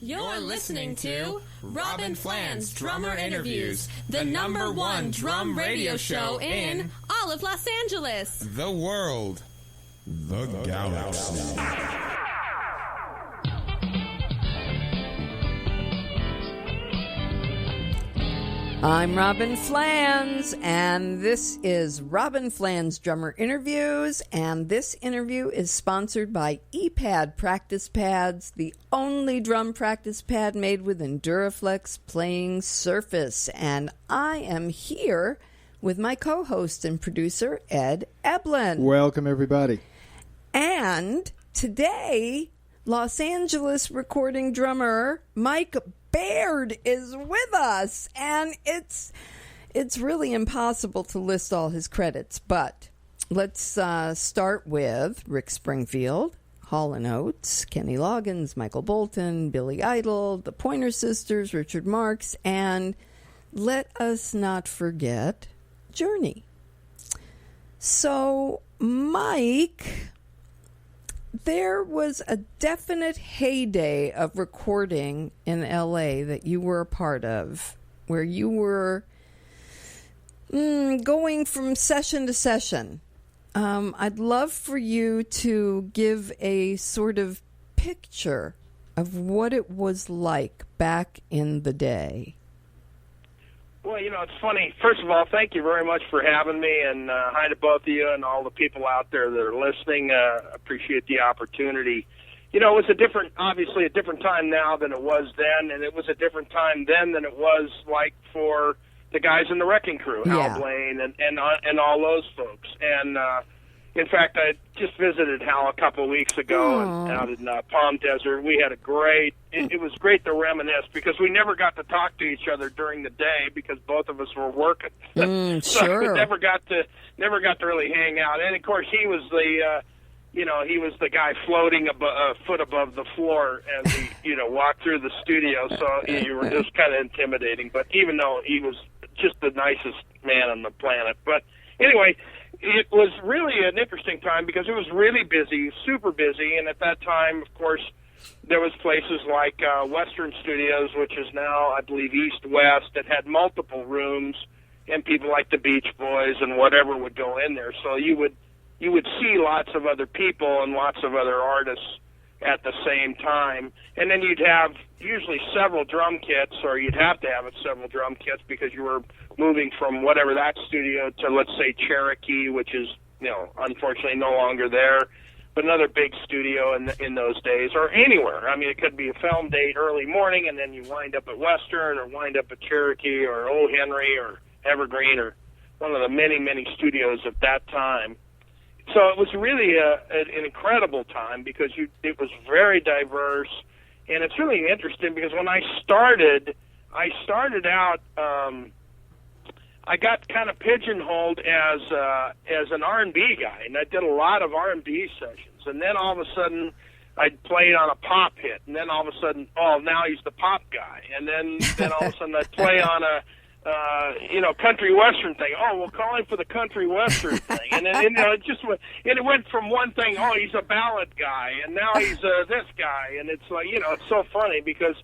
You're listening to Robin Flan's Drummer Interviews, the #1 drum radio show in all of Los Angeles, the world, the galaxy. I'm Robin Flans, and this is Robin Flans Drummer Interviews, and this interview is sponsored by ePad Practice Pads, the only drum practice pad made with Enduraflex playing surface. And I am here with my co-host and producer, Ed Eblin. Welcome, everybody. And today, Los Angeles recording drummer Mike Baird is with us, and it's really impossible to list all his credits, but let's start with Rick Springfield, Hall & Oates, Kenny Loggins, Michael Bolton, Billy Idol, the Pointer Sisters, Richard Marx, and let us not forget Journey. So, Mike, there was a definite heyday of recording in LA that you were a part of, where you were going from session to session. I'd love for you to give a sort of picture of what it was like back in the day. Well, it's funny. First of all, thank you very much for having me, and hi to both of you and all the people out there that are listening. Appreciate the opportunity. It was obviously a different time now than it was then, and it was a different time then than it was like for the guys in the Wrecking Crew, Hal Blaine and all those folks. And in fact, I just visited Hal a couple of weeks ago out in Palm Desert. We had a great. It was great to reminisce because we never got to talk to each other during the day because both of us were working. So Sure. we never got to really hang out. And of course, he was the he was the guy floating a foot above the floor as he walked through the studio. So you were just kind of intimidating. But even though he was just the nicest man on the planet, but anyway. It was really an interesting time because it was really busy, super busy, and at that time, of course, there was places like Western Studios, which is now, I believe, East West, that had multiple rooms, and people like the Beach Boys and whatever would go in there. So you would see lots of other people and lots of other artists at the same time, and then you'd have usually several drum kits, or you'd have to have several drum kits because you were moving from whatever that studio to, let's say, Cherokee, which is, unfortunately no longer there, but another big studio in those days, or anywhere. I mean, it could be a film date early morning, and then you wind up at Western, or wind up at Cherokee, or O. Henry, or Evergreen, or one of the many, many studios at that time. So it was really an incredible time because it was very diverse, and it's really interesting because when I started out. I got kind of pigeonholed as an R&B guy, and I did a lot of R&B sessions. And then all of a sudden, I played on a pop hit, and then all of a sudden, now he's the pop guy. And then all of a sudden, I'd play on a country western thing. Oh, we'll call him for the country western thing. And then, it just went, and it went from one thing, he's a ballad guy, and now he's this guy. And it's like, it's so funny because,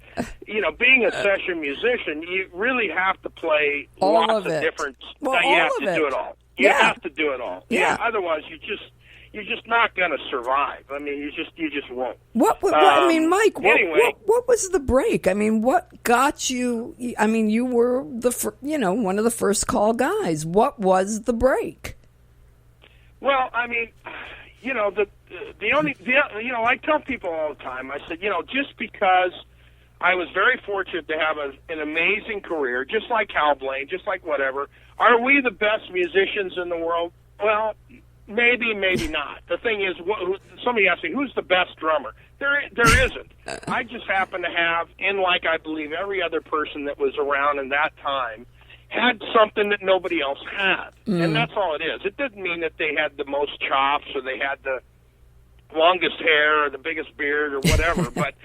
being a session musician, you really have to play all lots of different, you have to do it all. You have to do it all. Yeah. Otherwise, you're just not going to survive. I mean, you just won't. I mean, Mike, anyway, what was the break? I mean, what got you? I mean, you were one of the first call guys. What was the break? Well, I mean, I tell people all the time, I said, just because I was very fortunate to have an amazing career, just like Hal Blaine, just like whatever, are we the best musicians in the world? Well, maybe, maybe not. The thing is, somebody asked me, who's the best drummer? There isn't. I just happen to have, and like I believe every other person that was around in that time, had something that nobody else had. And that's all it is. It didn't mean that they had the most chops or they had the longest hair or the biggest beard or whatever, but,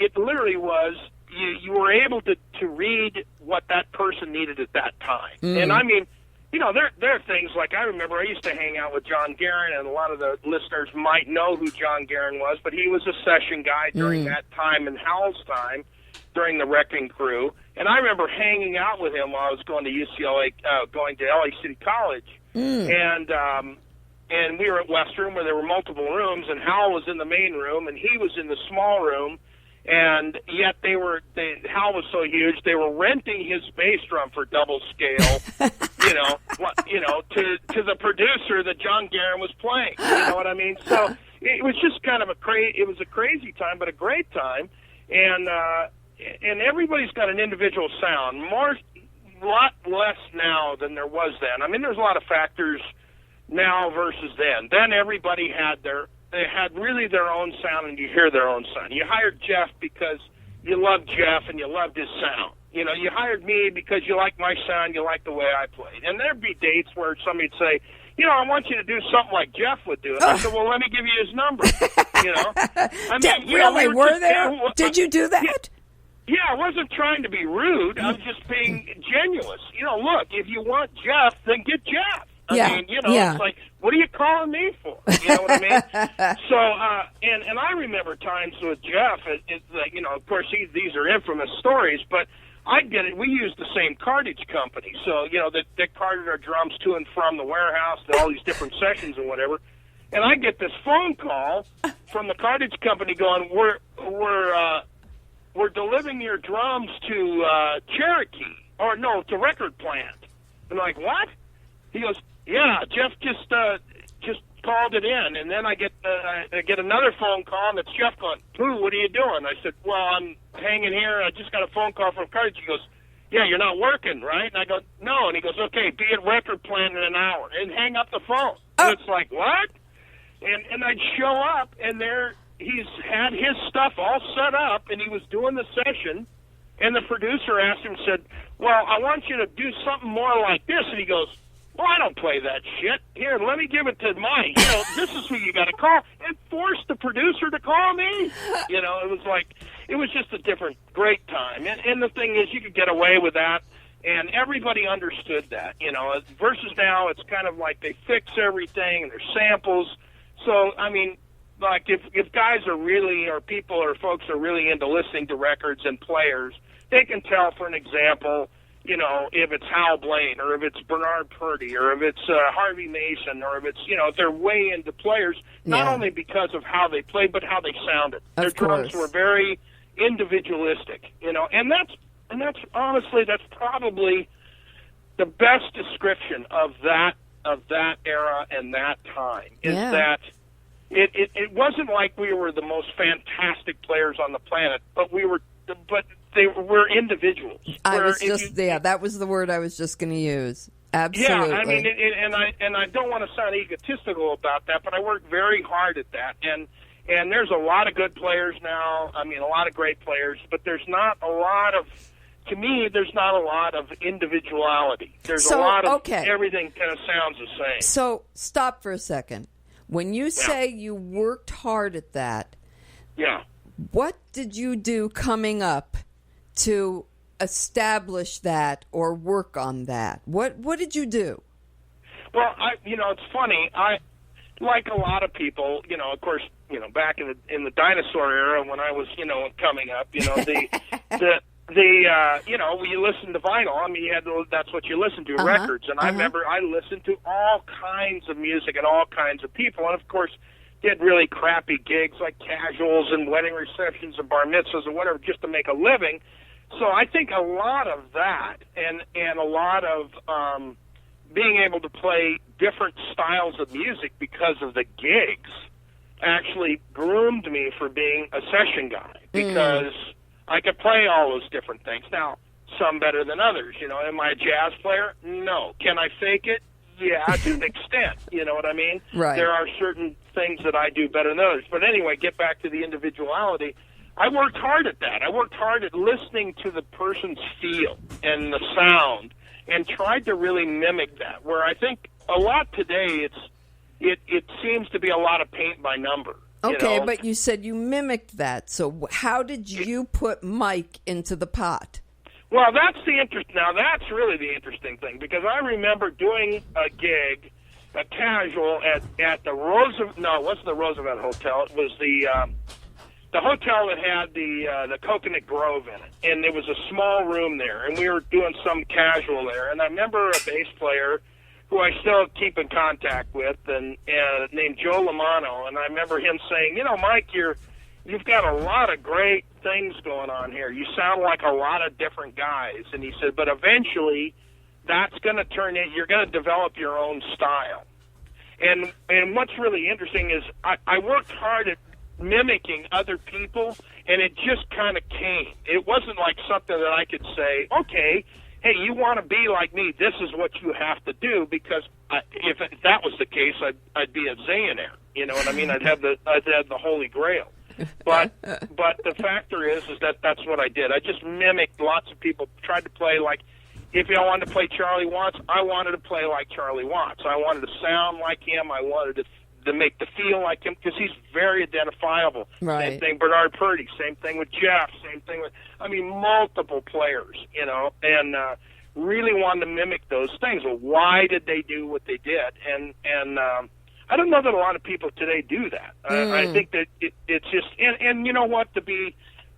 it literally was you were able to read what that person needed at that time. And I mean, there are things like I remember I used to hang out with John Guerin, and a lot of the listeners might know who John Guerin was, but he was a session guy during that time and Howell's time during the Wrecking Crew. And I remember hanging out with him while I was going to UCLA, going to LA City College, and we were at Western where there were multiple rooms, and Howell was in the main room, and he was in the small room. And yet Hal was so huge, they were renting his bass drum for double scale, to the producer that John Guerin was playing. You know what I mean? So it was just kind of a crazy time, but a great time. And everybody's got an individual sound, lot less now than there was then. I mean, there's a lot of factors now versus then. Then everybody they had really their own sound, and you hear their own sound. You hired Jeff because you loved Jeff and you loved his sound. You hired me because you like my sound, you like the way I played. And there'd be dates where somebody'd say, I want you to do something like Jeff would do. And I said, well, let me give you his number. Were there? Did you do that? Yeah, I wasn't trying to be rude. I was just being genuine. Look, if you want Jeff, then get Jeff. I mean, it's like, what are you calling me for? You know what I mean? So, and I remember times with Jeff, of course, these are infamous stories, but I get it. We used the same cartage company. So, they carted our drums to and from the warehouse to all these different sessions and whatever. And I get this phone call from the cartage company going, we're delivering your drums to Cherokee, to Record Plant. And I'm like, what? He goes, yeah, Jeff just called it in, and then I get another phone call, and it's Jeff going, "Who? What are you doing?" I said, "Well, I'm hanging here. I just got a phone call from Cartage." He goes, "Yeah, you're not working, right?" And I go, "No." And he goes, "Okay, be at Record Plant in an hour," and hang up the phone. And it's like, what? And I'd show up, and there he's had his stuff all set up, and he was doing the session, and the producer asked him, said, "Well, I want you to do something more like this," and he goes, "Well, I don't play that shit. Here, let me give it to Mike. This is who you got to call." And forced the producer to call me. It was just a great time. And the thing is, you could get away with that, and everybody understood that. Versus now, it's kind of like they fix everything, and there's samples. So, I mean, like if guys are really, or people or folks are really into listening to records and players, they can tell, for an example, if it's Hal Blaine, or if it's Bernard Purdy, or if it's Harvey Mason, or if it's, if they're way into players, not only because of how they played, but how they sounded. Their drums were very individualistic, and that's honestly, that's probably the best description of that era and that time, is that it wasn't like we were the most fantastic players on the planet, but we're individuals. That was the word I was just going to use. Absolutely. Yeah, I mean, and I don't want to sound egotistical about that, but I worked very hard at that, and there's a lot of good players now. I mean, a lot of great players, but there's not a lot of individuality. There's a lot of everything kind of sounds the same. So stop for a second. When you say you worked hard at that, what did you do coming up to establish that or work on that? What did you do? Well, it's funny. I, like a lot of people, of course, back in the dinosaur era when I was, coming up, you listen to vinyl. I mean, that's what you listen to, records. And I remember I listened to all kinds of music and all kinds of people. And, of course, did really crappy gigs like casuals and wedding receptions and bar mitzvahs or whatever just to make a living. So I think a lot of that and a lot of being able to play different styles of music because of the gigs actually groomed me for being a session guy, because I could play all those different things. Now, some better than others. Am I a jazz player? No. Can I fake it? Yeah, to an extent. You know what I mean? Right. There are certain things that I do better than others. But anyway, get back to the individuality. I worked hard at that. I worked hard at listening to the person's feel and the sound and tried to really mimic that, where I think a lot today it seems to be a lot of paint by number. Okay, but you said you mimicked that. So how did you put Mike into the pot? Well, now that's really the interesting thing, because I remember doing a gig, a casual at the Roosevelt. No, it wasn't the Roosevelt Hotel. It was the hotel that had the Coconut Grove in it, and there was a small room there, and we were doing some casual there. And I remember a bass player who I still keep in contact with, and named Joe Lamano, and I remember him saying, Mike, you've got a lot of great things going on here. You sound like a lot of different guys. And he said, but eventually that's going to turn in, you're going to develop your own style. And what's really interesting is I worked hard at mimicking other people, and it just kind of came. It wasn't like something that I could say, okay, hey, you want to be like me, this is what you have to do, because if that was the case, I'd be a zillionaire. You know what I mean? I'd have the Holy Grail. But the factor is that that's what I did. I just mimicked lots of people, tried to play like, if I wanted to play Charlie Watts, I wanted to play like Charlie Watts. I wanted to sound like him. I wanted to make the feel like him, because he's very identifiable. Right. Same thing Bernard Purdy. Same thing with Jeff. Same thing with, multiple players, and really wanted to mimic those things. Well, why did they do what they did? And I don't know that a lot of people today do that. I think that it's just, and you know what, to be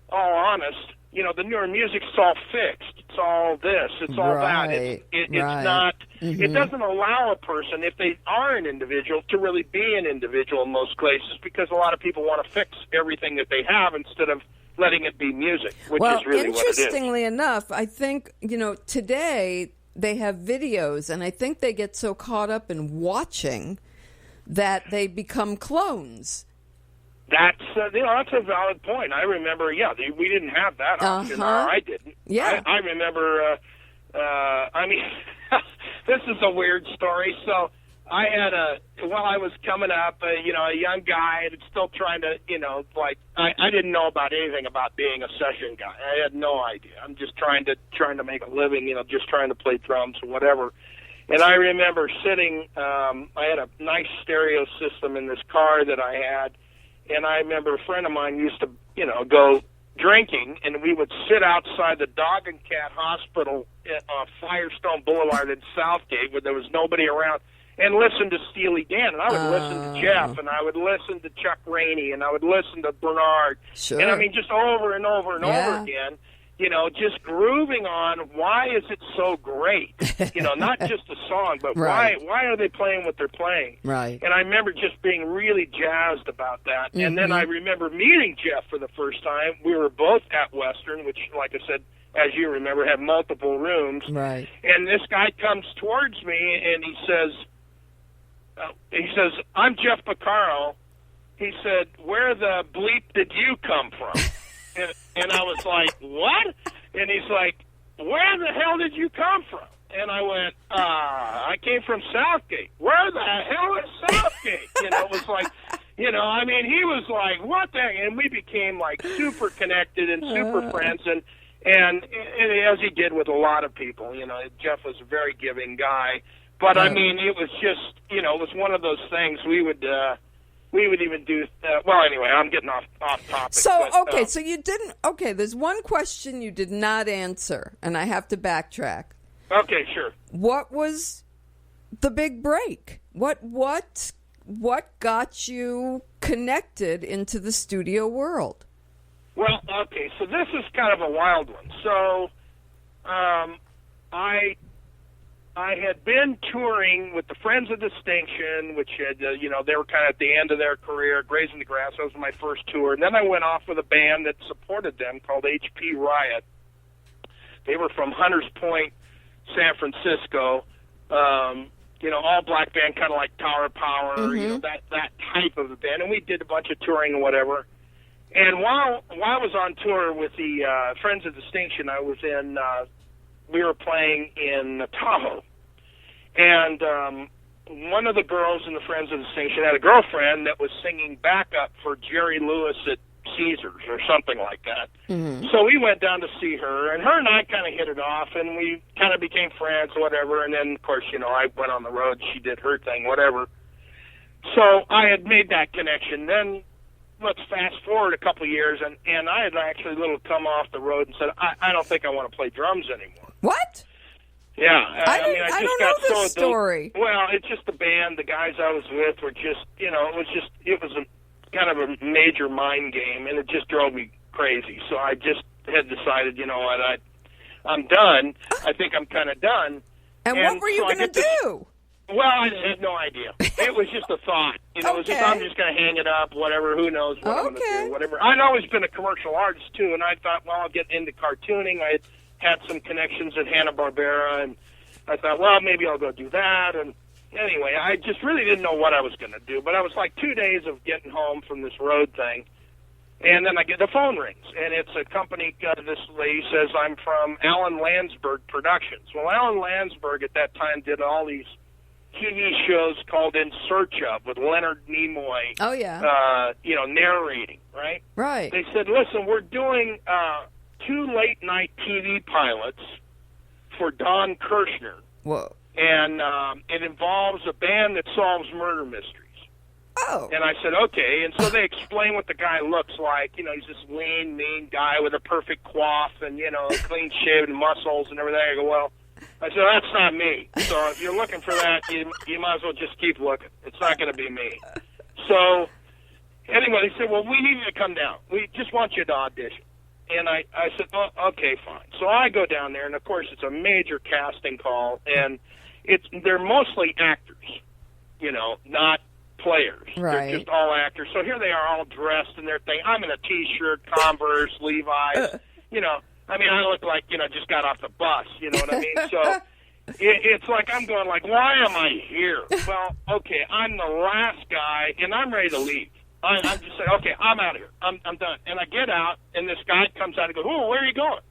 all honest, the newer music's all fixed. It's all this. It's all that. It's not. Mm-hmm. It doesn't allow a person, if they are an individual, to really be an individual in most cases, because a lot of people want to fix everything that they have instead of letting it be music, which is really what it is. Interestingly enough, I think, today they have videos, and I think they get so caught up in watching that they become clones. That's that's a valid point. I remember, we didn't have that option, or I didn't. Yeah, I remember. This is a weird story. So I had while I was coming up, a young guy, and still trying to, I didn't know about anything about being a session guy. I had no idea. I'm just trying to make a living, just trying to play drums or whatever. And I remember sitting. I had a nice stereo system in this car that I had. And I remember a friend of mine used to, go drinking, and we would sit outside the Dog and Cat Hospital on Firestone Boulevard in Southgate, where there was nobody around, and listen to Steely Dan. And I would listen to Jeff, and I would listen to Chuck Rainey, and I would listen to Bernard. Sure. And just over and over and over again. Just grooving on why is it so great? Not just a song, but why are they playing what they're playing? Right. And I remember just being really jazzed about that. Mm-hmm. And then I remember meeting Jeff for the first time. We were both at Western, which, like I said, as you remember, had multiple rooms. Right. And this guy comes towards me, and he says, I'm Jeff Piccaro. He said, where the bleep did you come from? And I was like, what? And he's like, where the hell did you come from? And I went, I came from Southgate. Where the hell is Southgate? It was like, he was like, what the heck? And we became like super connected and super friends. And as he did with a lot of people, Jeff was a very giving guy. But it was just, it was one of those things we would even do. Anyway, I'm getting off topic. So, so you didn't. Okay, there's one question you did not answer, and I have to backtrack. Okay, sure. What was the big break? What got you connected into the studio world? Well, okay, so this is kind of a wild one. So, I had been touring with the Friends of Distinction, which had, they were kind of at the end of their career, Grazing the Grass. That was my first tour. And then I went off with a band that supported them called HP Riot. They were from Hunters Point, San Francisco. All black band, kind of like Tower of Power, that type of a band. And we did a bunch of touring and whatever. And while I was on tour with the Friends of Distinction, I was in... we were playing in Tahoe, and one of the girls in the Friends of Distinction had a girlfriend that was singing backup for Jerry Lewis at Caesars or something like that. Mm-hmm. So we went down to see her, and her and I kind of hit it off, and we kind of became friends, whatever. And then, of course, I went on the road. She did her thing, whatever. So I had made that connection. Then let's fast forward a couple of years, and I had actually come off the road and said, I don't think I want to play drums anymore. What? Yeah, I don't know this story. Well, it's just the band, the guys I was with were just, it was a kind of a major mind game, and it just drove me crazy. So I just had decided, you know what, I'm done. I think I'm kind of done. And what were you going to do? Well, I had no idea. It was just a thought. It was just, I'm just going to hang it up, whatever, who knows what I'm going to do, whatever. I'd always been a commercial artist, too, and I thought, well, I'll get into cartooning. I had some connections at Hanna-Barbera, and I thought, well, maybe I'll go do that. And anyway, I just really didn't know what I was going to do, but I was like 2 days of getting home from this road thing, and then I get the phone rings, and it's a company. This lady says, I'm from Alan Landsberg Productions. Well, Alan Landsberg at that time did all these TV shows called In Search Of with Leonard Nimoy. Oh, yeah. Narrating, right? Right. They said, listen, we're doing 2 late-night TV pilots for Don Kirshner. Whoa. And it involves a band that solves murder mysteries. Oh. And I said, okay. And so they explain what the guy looks like. He's this lean, mean guy with a perfect coif and, clean-shaven muscles and everything. I go, well, I said, that's not me. So if you're looking for that, you might as well just keep looking. It's not going to be me. So anyway, they said, well, we need you to come down. We just want you to audition. And I said, oh, okay, fine. So I go down there, and, of course, it's a major casting call, and they're mostly actors, not players. Right. They're just all actors. So here they are all dressed in their thing. I'm in a T-shirt, Converse, Levi's, I look like, just got off the bus, you know what I mean? So it's like I'm going like, why am I here? Well, okay, I'm the last guy, and I'm ready to leave. I'm just saying, okay, I'm out of here. I'm done. And I get out, and this guy comes out and goes, oh, where are you going?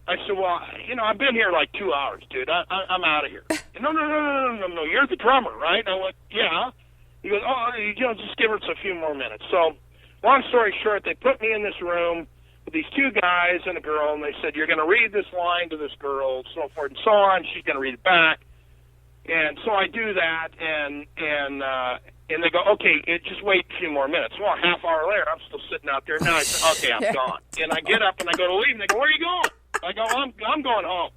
I said, well, I've been here like 2 hours, dude. I'm out of here. No, you're the drummer, right? I went, yeah. He goes, oh, just give us a few more minutes. So, long story short, they put me in this room with these 2 guys and a girl, and they said, you're going to read this line to this girl, so forth and so on. She's going to read it back. And so I do that, and they go, okay, just wait a few more minutes. Well, a half hour later, I'm still sitting out there. Now I say, okay, I'm gone. And I get up and I go to leave, and they go, where are you going? I go, I'm going home.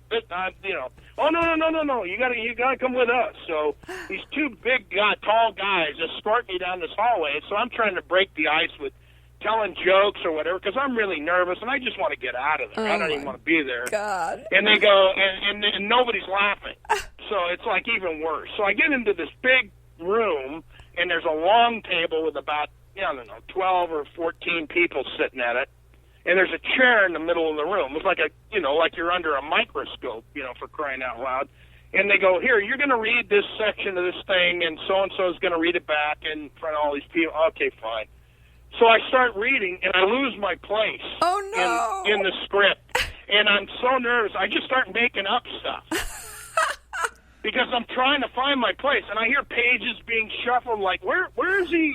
Oh no, you gotta come with us. So these 2 big, tall guys escort me down this hallway. So I'm trying to break the ice with telling jokes or whatever because I'm really nervous and I just want to get out of there. I don't even want to be there. God. And they go, and nobody's laughing. So it's like even worse. So I get into this big room, and there's a long table with about, 12 or 14 people sitting at it. And there's a chair in the middle of the room. It's like like you're under a microscope, for crying out loud. And they go, here, you're going to read this section of this thing, and so-and-so is going to read it back in front of all these people. Okay, fine. So I start reading, and I lose my place in the script. And I'm so nervous, I just start making up stuff. Because I'm trying to find my place, and I hear pages being shuffled, like, where is he,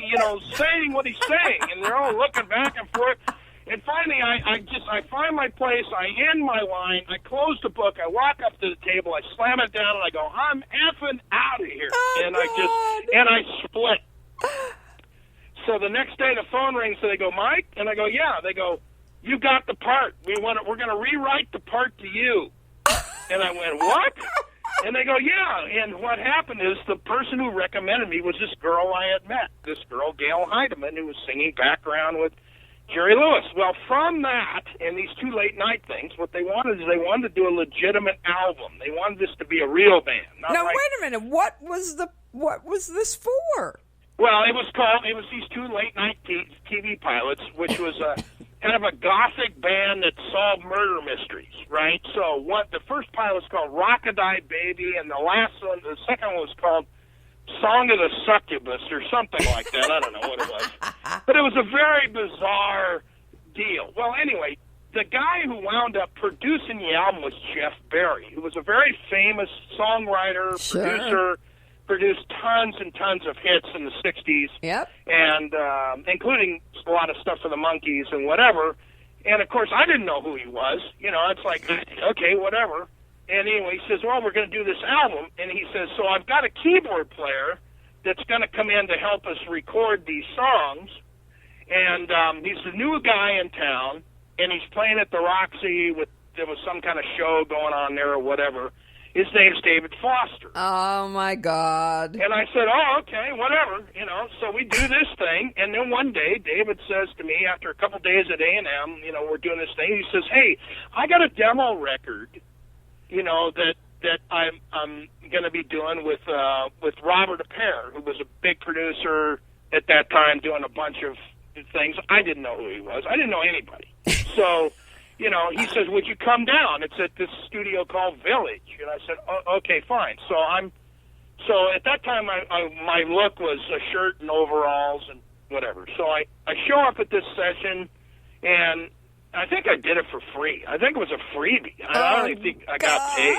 saying what he's saying? And they're all looking back and forth. And finally, I find my place, I end my line, I close the book, I walk up to the table, I slam it down, and I go, I'm effing out of here. Oh, and I split. So the next day the phone rings, so they go, Mike? And I go, yeah. They go, you got the part. We're going to rewrite the part to you. And I went, what? And they go, yeah. And what happened is the person who recommended me was this girl I had met, this girl, Gail Heidemann, who was singing background with Jerry Lewis. Well, from that and these 2 late night things, what they wanted is they wanted to do a legitimate album. They wanted this to be a real band. Now, wait a minute. What was this for? Well, it was these 2 late night TV pilots, which was kind of a gothic band that solved murder mysteries, right? So the first pilot was called Rockadie Baby, and the second one was called Song of the Succubus or something like that. I don't know what it was. But it was a very bizarre deal. Well, anyway, the guy who wound up producing the album was Jeff Barry, who was a very famous songwriter, producer, produced tons and tons of hits in the 60s. Yep. And including a lot of stuff for the Monkees and whatever. And, of course, I didn't know who he was. It's like, okay, whatever. And anyway, he says, well, we're going to do this album. And he says, so I've got a keyboard player that's going to come in to help us record these songs. And he's the new guy in town, and he's playing at the Roxy there was some kind of show going on there or whatever. His name's David Foster. Oh, my God. And I said, oh, okay, whatever, So we do this thing, and then one day David says to me, after a couple days at A&M, we're doing this thing, he says, hey, I got a demo record, that I'm going to be doing with Robert Appere, who was a big producer at that time doing a bunch of things. I didn't know who he was. I didn't know anybody. So... he says, would you come down? It's at this studio called Village. And I said, oh, okay, fine. So at that time, my look was a shirt and overalls and whatever. So I show up at this session, and I think I did it for free. I think it was a freebie. I don't even think I got paid.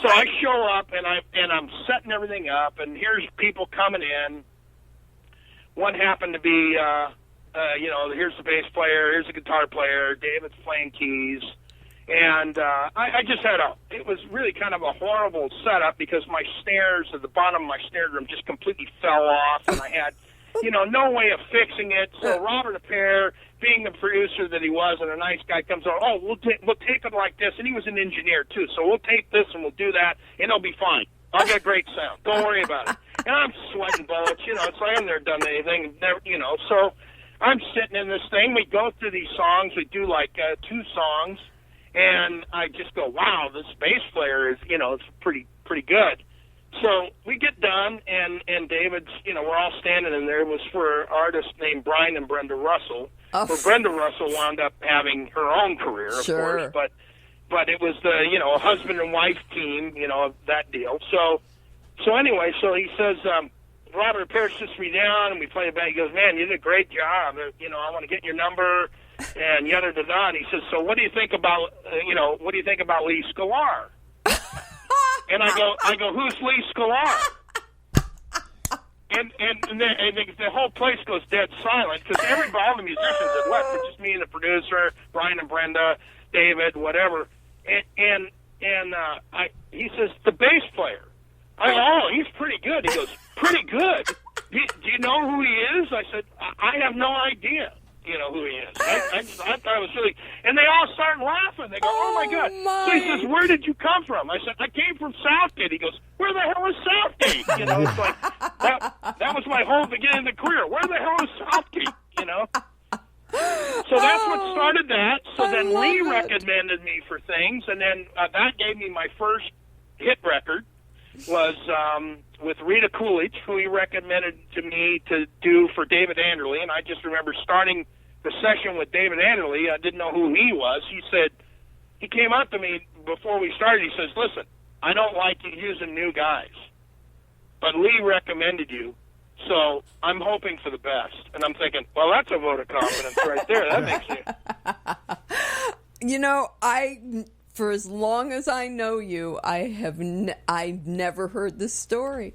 So I show up, and I'm setting everything up, and here's people coming in. One happened to be... here's the bass player, here's the guitar player, David's playing keys. And I just it was really kind of a horrible setup because my snares at the bottom of my snare drum just completely fell off, and I had, no way of fixing it. So Robert Appere, being the producer that he was and a nice guy, comes on, oh, we'll tape it like this. And he was an engineer, too, so we'll tape this and we'll do that, and it'll be fine. I'll get great sound. Don't worry about it. And I'm sweating bullets, it's like I've never done anything, so... I'm sitting in this thing. We go through these songs. We do like 2 songs, and I just go, "Wow, this bass player is, it's pretty good." So we get done, and David's, we're all standing in there. It was for an artist named Brian and Brenda Russell. Oh. Well, Brenda Russell wound up having her own career, of course, but it was the husband and wife team, that deal. So anyway, so he says. Robert Appere sits me down, and we play it back. He goes, man, you did a great job. I want to get your number, and yada-da-da. And he says, so what do you think about, Lee Sklar? And I go, who's Lee Sklar? And the whole place goes dead silent because all the musicians had left. It's just me and the producer, Brian and Brenda, David, whatever. And he says, the bass player. I go, oh, he's pretty good. He goes, pretty good? Do you know who he is? I said, I have no idea, who he is. I thought it was really... And they all started laughing. They go, oh, my God. So he says, where did you come from? I said, I came from Southgate. He goes, where the hell is Southgate? It's like, that was my whole beginning of the career. Where the hell is Southgate, So that's what started that. So then Lee recommended me for things, and then that gave me my first hit record. Was with Rita Coolidge, who he recommended to me to do for David Anderle. And I just remember starting the session with David Anderle. I didn't know who he was. He came up to me before we started. He says, listen, I don't like you using new guys, but Lee recommended you, so I'm hoping for the best. And I'm thinking, well, that's a vote of confidence right there. That makes you... For as long as I know you, I've never heard this story.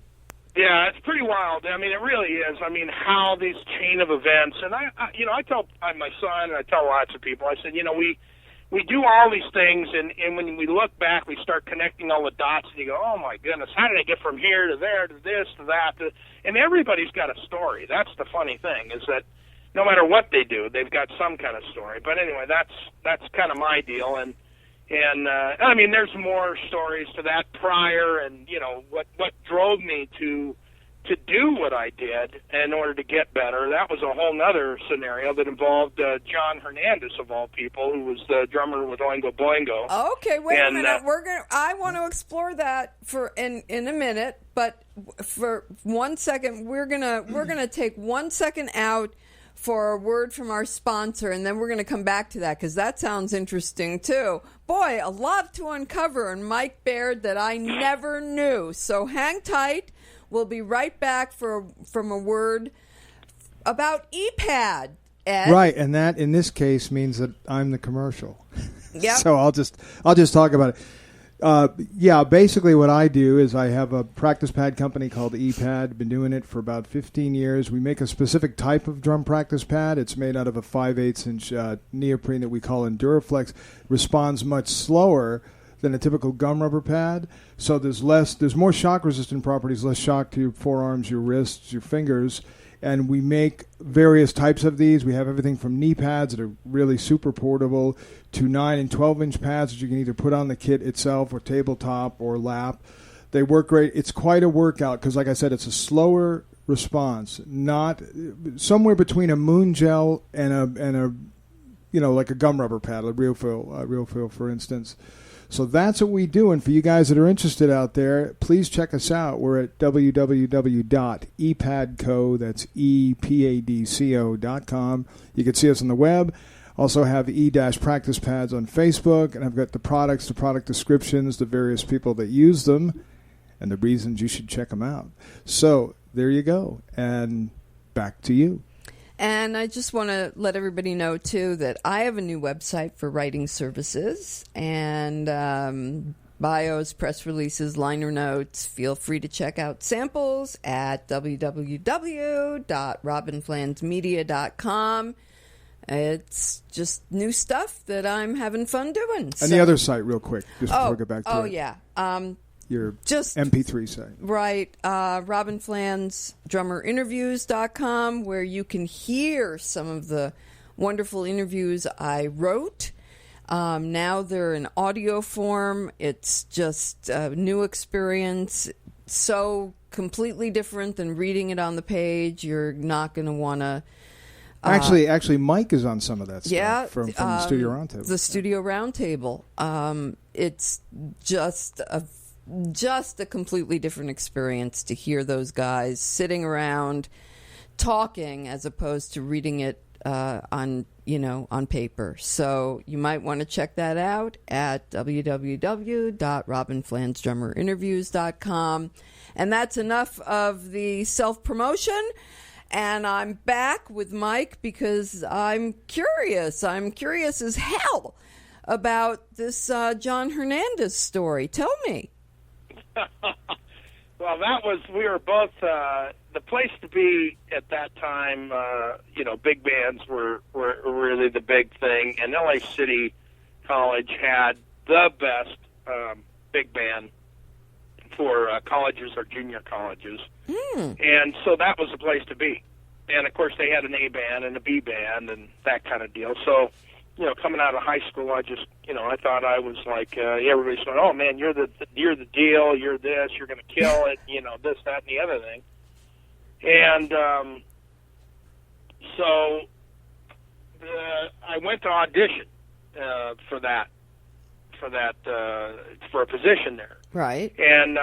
Yeah, it's pretty wild. I mean, it really is. I mean, how these chain of events, and I tell my son, and I tell lots of people, I said, we do all these things, and when we look back, we start connecting all the dots, and you go, oh my goodness, how did I get from here to there to this to that? And everybody's got a story. That's the funny thing, is that no matter what they do, they've got some kind of story. But anyway, that's kind of my deal, and I mean, there's more stories to that prior, and what drove me to do what I did in order to get better. That was a whole nother scenario that involved John Hernandez, of all people, who was the drummer with Oingo Boingo. Okay, wait a minute. I want to explore that in a minute, but for 1 second, we're gonna take 1 second out for a word from our sponsor, and then we're going to come back to that because that sounds interesting too. Boy, a lot to uncover in Mike Baird that I never knew. So hang tight. We'll be right back from a word about ePad. Ed? Right, and that in this case means that I'm the commercial. Yep. So I'll just talk about it. Basically what I do is I have a practice pad company called ePad. Been doing it for about 15 years. We make a specific type of drum practice pad. It's made out of a 5/8-inch neoprene that we call Enduraflex. Responds much slower than a typical gum rubber pad. So there's more shock resistant properties, less shock to your forearms, your wrists, your fingers. And we make various types of these. We have everything from knee pads that are really super portable to 9 and 12-inch pads that you can either put on the kit itself or tabletop or lap. They work great. It's quite a workout because, like I said, it's a slower response, not somewhere between a moon gel and a like a gum rubber pad, a real feel, for instance. So that's what we do. And for you guys that are interested out there, please check us out. We're at www.epadco, that's epadco.com. You can see us on the web. Also have E-Practice Pads on Facebook. And I've got the products, the product descriptions, the various people that use them, and the reasons you should check them out. So there you go. And back to you. And I just want to let everybody know, too, that I have a new website for writing services and bios, press releases, liner notes. Feel free to check out samples at www.robinflansmedia.com. It's just new stuff that I'm having fun doing. And the other site, real quick, just before we get back to it. Oh, yeah. Your just MP3 site. Right. Robin Flan's drummerinterviews.com, where you can hear some of the wonderful interviews I wrote. Now they're in audio form. It's just a new experience. So completely different than reading it on the page. You're not going to want to... Actually, Mike is on some of that stuff from the Studio Roundtable. The Studio Roundtable. It's just a completely different experience to hear those guys sitting around talking as opposed to reading it on paper. So you might want to check that out at www.robinflansdrummerinterviews.com. And that's enough of the self-promotion. And I'm back with Mike because I'm curious. I'm curious as hell about this John Hernandez story. Tell me. Well, we were both, the place to be at that time, big bands were really the big thing. And LA City College had the best big band for colleges or junior colleges. And so that was the place to be. And, of course, they had an A band and a B band and that kind of deal. So, coming out of high school, I just, I thought I was like, everybody's going, oh, man, you're the deal, you're this, you're going to kill it, this, that, and the other thing. And so I went to audition for a position there. Right. And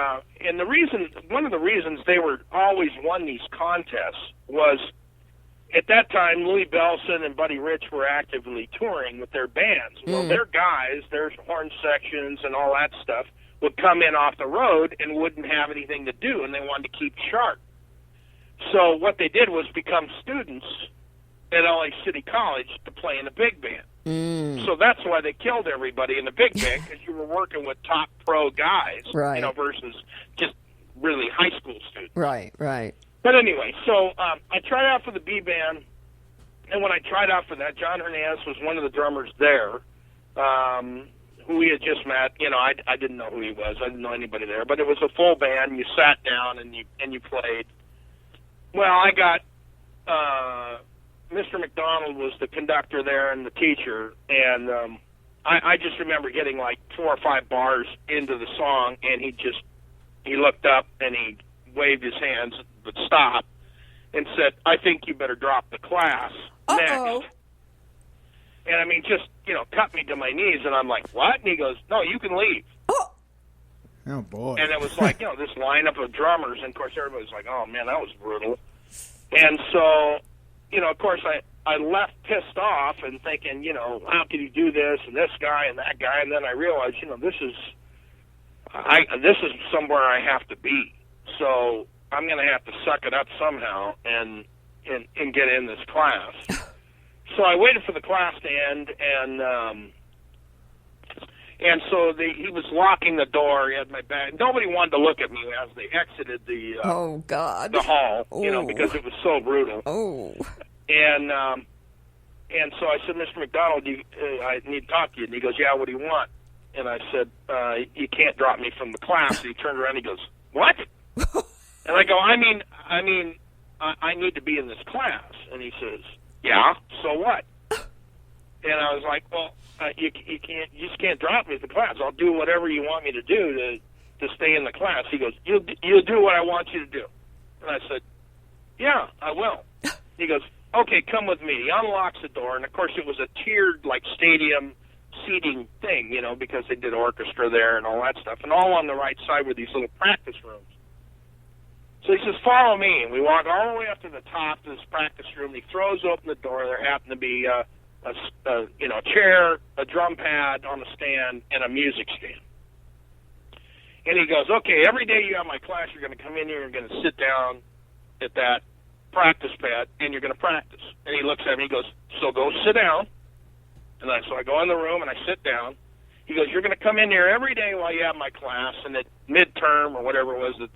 one of the reasons they were always won these contests was at that time Louis Bellson and Buddy Rich were actively touring with their bands. Well, their guys, their horn sections and all that stuff would come in off the road and wouldn't have anything to do, and they wanted to keep sharp. So what they did was become students at LA City College to play in a big band. So that's why they killed everybody in the big band, because you were working with top pro guys, right. Versus just really high school students. Right. But anyway, so I tried out for the B band, and when I tried out for that, John Hernandez was one of the drummers there, who we had just met. I didn't know who he was. I didn't know anybody there, but it was a full band. You sat down and you played. Well, I got. Mr. McDonald was the conductor there and the teacher, and I just remember getting like 4 or 5 bars into the song, and he looked up and he waved his hands but stopped and said, I think you better drop the class next. And just cut me to my knees, and I'm like, what? And he goes, no, you can leave. Oh boy. And it was like, this lineup of drummers, and of course everybody's like, oh man, that was brutal. And so of course, I left pissed off and thinking, how could you do this and this guy and that guy? And then I realized, this is somewhere I have to be. So I'm going to have to suck it up somehow and get in this class. So I waited for the class to end, and so he was locking the door. He had my bag. Nobody wanted to look at me as they exited the the hall, because it was so brutal. Oh. And so I said, Mr. McDonald, I need to talk to you. And he goes, yeah, what do you want? And I said, you can't drop me from the class. And he turned around and he goes, what? And I go, I mean, I need to be in this class. And he says, yeah, so what? And I was like, well, you just can't drop me at the class. I'll do whatever you want me to do to stay in the class. He goes, you'll do what I want you to do. And I said, yeah, I will. He goes, okay, come with me. He unlocks the door, and of course it was a tiered, like, stadium seating thing, you know, because they did orchestra there and all that stuff. And all on the right side were these little practice rooms. So he says, follow me. And we walk all the way up to the top of this practice room. He throws open the door. There happened to be a chair, a drum pad on a stand, and a music stand. And he goes, okay, every day you have my class, you're going to come in here and you're going to sit down at that practice pad, and you're going to practice. And he looks at me, he goes, so go sit down. And so I go in the room, and I sit down. He goes, you're going to come in here every day while you have my class, and at midterm or whatever it was,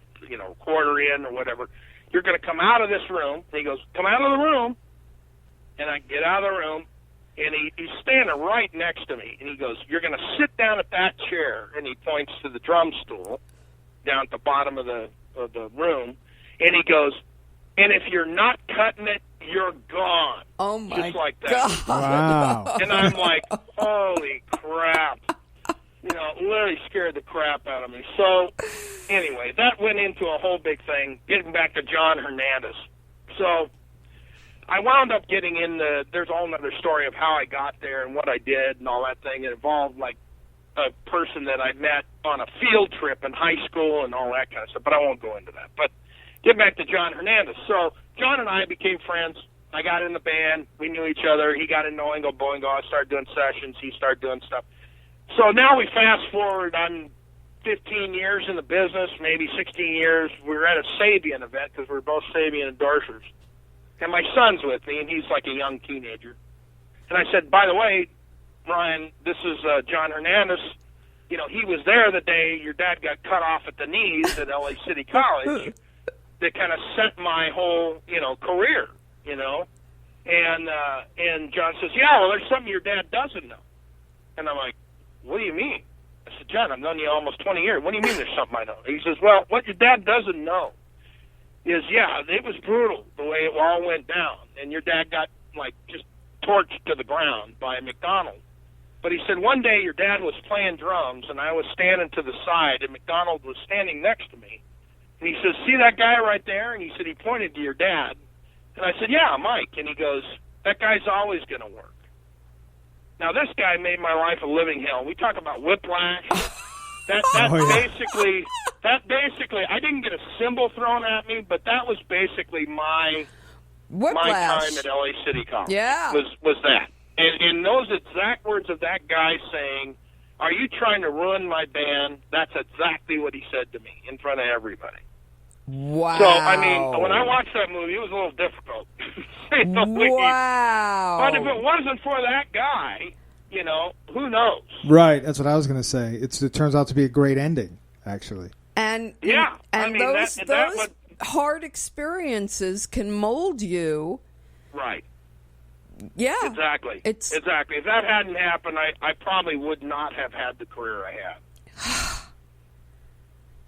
quarter in or whatever, you're going to come out of this room. And he goes, come out of the room. And I get out of the room, and he's standing right next to me. And he goes, you're going to sit down at that chair. And he points to the drum stool down at the bottom of the room. And he goes, and if you're not cutting it, you're gone. Oh, my Just like that. God. Wow. And I'm like, holy crap. Literally scared the crap out of me. So, anyway, that went into a whole big thing, getting back to John Hernandez. So, I wound up getting in there's a whole other story of how I got there and what I did and all that thing. It involved, like, a person that I met on a field trip in high school and all that kind of stuff, but I won't go into that. But get back to John Hernandez. So, John and I became friends. I got in the band. We knew each other. He got into Oingo Boingo. I started doing sessions. He started doing stuff. So now we fast forward. I'm 15 years in the business, maybe 16 years. We were at a Sabian event because we're both Sabian endorsers. And my son's with me, and he's like a young teenager. And I said, by the way, Ryan, this is John Hernandez. He was there the day your dad got cut off at the knees at LA City College. That kind of set my whole, career, And John says, yeah, well, there's something your dad doesn't know. And I'm like, what do you mean? I said, John, I've known you almost 20 years. What do you mean there's something I know? He says, well, what your dad doesn't know is, yeah, it was brutal the way it all went down. And your dad got, like, just torched to the ground by a McDonald. But he said one day your dad was playing drums, and I was standing to the side, and McDonald was standing next to me. And he says, see that guy right there? And he said, he pointed to your dad. And I said, yeah, Mike. And he goes, that guy's always going to work. Now, this guy made my life a living hell. We talk about whiplash. Basically, I didn't get a cymbal thrown at me, but that was basically my time at LA City College. Yeah. Was that. And those exact words of that guy saying, are you trying to ruin my band? That's exactly what he said to me in front of everybody. Wow. So, I mean, when I watched that movie, it was a little difficult. Wow. But if it wasn't for that guy, who knows? Right, that's what I was going to say. It turns out to be a great ending, actually. And yeah, those hard experiences can mold you. Right. Yeah. Exactly. Exactly. If that hadn't happened, I probably would not have had the career I had.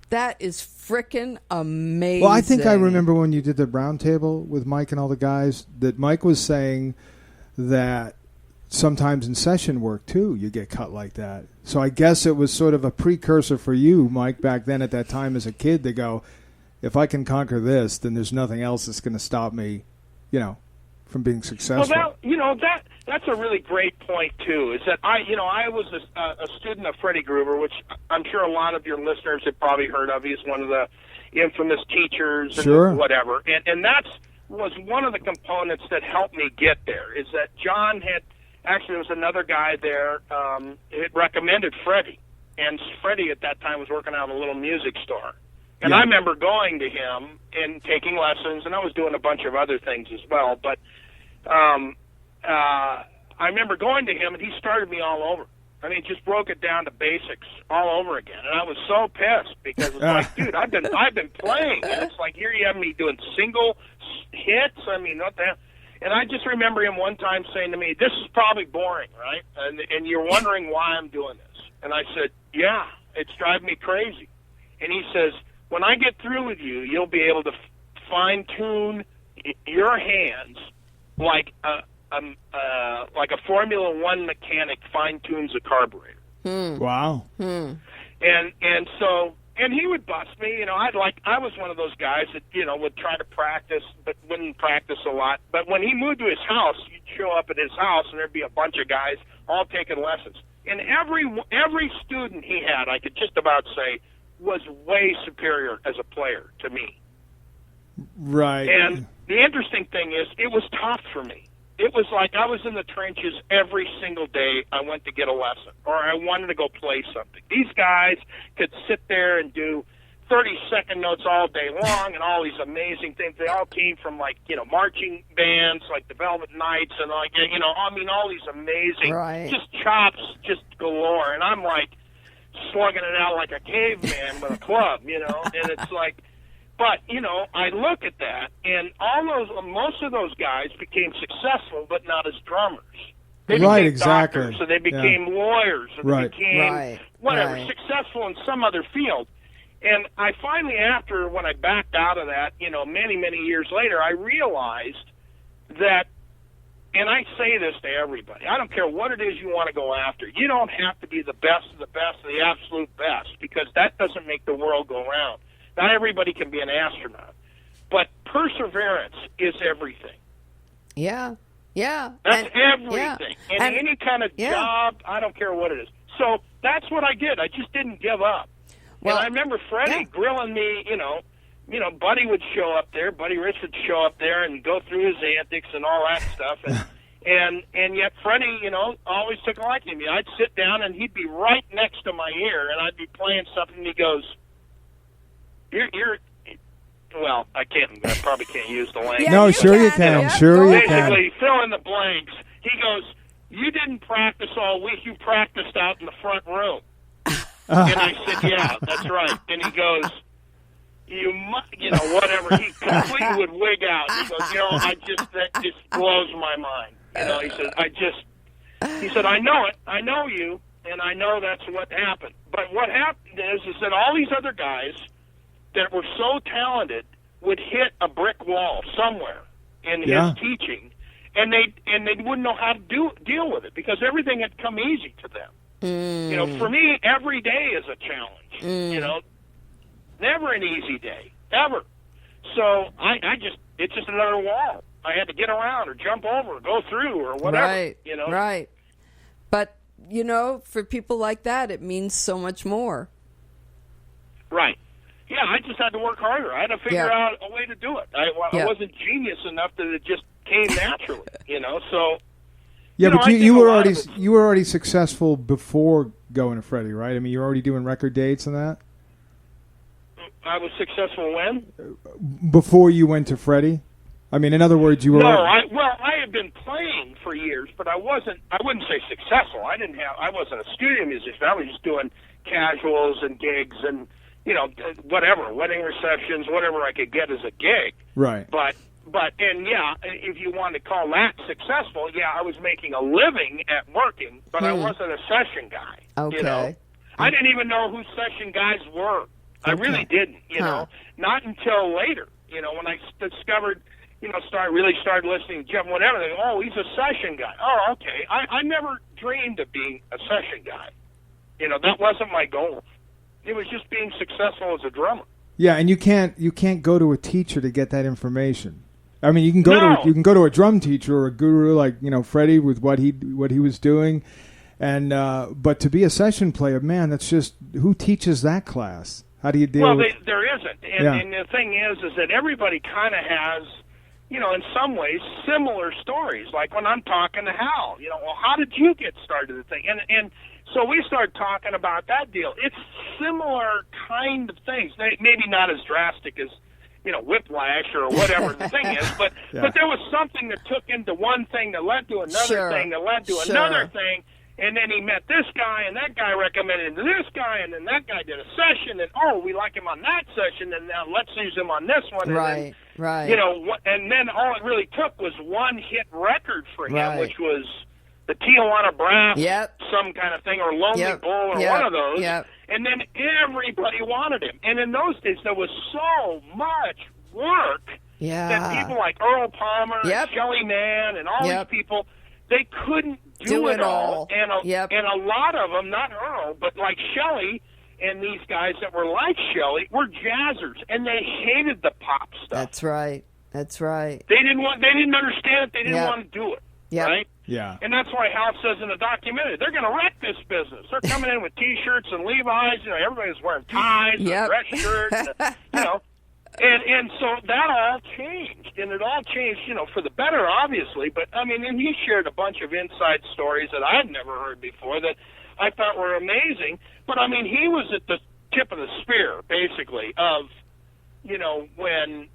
That is frickin' amazing. Well, I think I remember when you did the round table with Mike and all the guys, that Mike was saying that sometimes in session work, too, you get cut like that. So I guess it was sort of a precursor for you, Mike, back then at that time as a kid to go, if I can conquer this, then there's nothing else that's going to stop me, from being successful. Well, that's a really great point too. Is that I was a student of Freddie Gruber, which I'm sure a lot of your listeners have probably heard of. He's one of the infamous teachers, and whatever, and that's was one of the components that helped me get there. Is that John there was another guy there had recommended Freddie, and Freddie at that time was working out a little music store. And I remember going to him and taking lessons, and I was doing a bunch of other things as well. But I remember going to him, and he started me all over. I mean, just broke it down to basics all over again. And I was so pissed because it's like, dude, I've been playing, and it's like here you have me doing single hits. I mean, what the hell? And I just remember him one time saying to me, "This is probably boring, right? And you're wondering why I'm doing this." And I said, "Yeah, it's driving me crazy." And he says, when I get through with you, you'll be able to fine-tune your hands like a Formula One mechanic fine tunes a carburetor. Wow. And so he would bust me. You know, I was one of those guys that, you know, would try to practice but wouldn't practice a lot. But when he moved to his house, you'd show up at his house and there'd be a bunch of guys all taking lessons. And every student he had, I could just about say, was way superior as a player to me. Right. And the interesting thing is, it was tough for me. It was like I was in the trenches every single day I went to get a lesson, or I wanted to go play something. These guys could sit there and do 30-second notes all day long and all these amazing things. They all came from, like, you know, marching bands like the Velvet Knights and, like, you know, I mean, all these amazing, just chops, just galore. And I'm, like, slugging it out like a caveman with a club, you know, and it's like, but, you know, I look at that, and most of those guys became successful, but not as drummers. They became doctors, so they became lawyers, or they became successful in some other field. And I finally, when I backed out of that, you know, many, many years later, I realized that, and I say this to everybody, I don't care what it is you want to go after. You don't have to be the best of the best of the absolute best, because that doesn't make the world go round. Not everybody can be an astronaut, but perseverance is everything. Yeah, yeah. That's everything. And any kind of job, I don't care what it is. So that's what I did. I just didn't give up. Well, and I remember Freddie grilling me, you know, Buddy would show up there, Buddy Rich would show up there and go through his antics and all that stuff. And yet Freddie, you know, always took a liking to me. I'd sit down and he'd be right next to my ear and I'd be playing something and he goes, well, I probably can't use the language. No, sure you can. Yeah. Sure you can. Basically, fill in the blanks. He goes, you didn't practice all week. You practiced out in the front room. And I said, yeah, that's right. And he goes, you know, whatever. He completely would wig out. He goes, you know, that just blows my mind. You know, he said, I know it. I know you, and I know that's what happened. But what happened is that all these other guys that were so talented would hit a brick wall somewhere in his teaching, and they wouldn't know how to deal with it because everything had come easy to them. You know, for me, every day is a challenge. You know, never an easy day, ever. So it's just another wall. I had to get around or jump over or go through or whatever. Right, you know? Right. But, you know, for people like that, it means so much more. Right. Yeah, I just had to work harder. I had to figure out a way to do it. I wasn't genius enough that it just came naturally, you know. So yeah, but you were already successful before going to Freddie, right? I mean, you were already doing record dates and that. I was successful when? Before you went to Freddie. I mean, in other words, you were. No, I had been playing for years, but I wouldn't say successful. I wasn't a studio musician. I was just doing casuals and gigs and, you know, whatever, wedding receptions, whatever I could get as a gig. Right. But if you want to call that successful, I was making a living at working, but I wasn't a session guy. Okay. You know? I didn't even know who session guys were. I really didn't, you know, not until later, you know, when I discovered, you know, started listening to Jeff, whatever. They go, oh, he's a session guy. Oh, okay. I never dreamed of being a session guy. You know, that wasn't my goal. It was just being successful as a drummer. Yeah, and you can't go to a teacher to get that information. I mean, you can go to a drum teacher or a guru like, you know, Freddie with what he was doing, and but to be a session player, man, that's just, who teaches that class? How do you deal with? Well, there isn't, and the thing is that everybody kind of has, you know, in some ways similar stories. Like when I'm talking to Hal, you know, well, how did you get started the thing? And so we started talking about that deal. It's similar kind of things. Maybe not as drastic as, you know, whiplash or whatever the thing is, but there was something that took into one thing that led to another thing that led to another thing, and then he met this guy, and that guy recommended this guy, and then that guy did a session, and we like him on that session, and now let's use him on this one. Right, right. You know, and then all it really took was one hit record for him, which was the Tijuana Brass, some kind of thing, or Lonely Bull, or one of those. And then everybody wanted him. And in those days, there was so much work Yeah. that people like Earl Palmer Yep. and Shelley Mann and all Yep. these people, they couldn't Do it all. And a lot of them, not Earl, but like Shelley and these guys that were like Shelley, were jazzers, and they hated the pop stuff. That's right. That's right. They didn't understand it. They didn't Yep. want to do it. Yep. Right? Yeah. And that's why Hal says in the documentary, they're going to wreck this business. They're coming in with T-shirts and Levi's. Everybody's wearing ties and Yep. dress shirts. And so that all changed. And it all changed, for the better, obviously. But, and he shared a bunch of inside stories that I'd never heard before that I thought were amazing. But, he was at the tip of the spear, basically, of, when,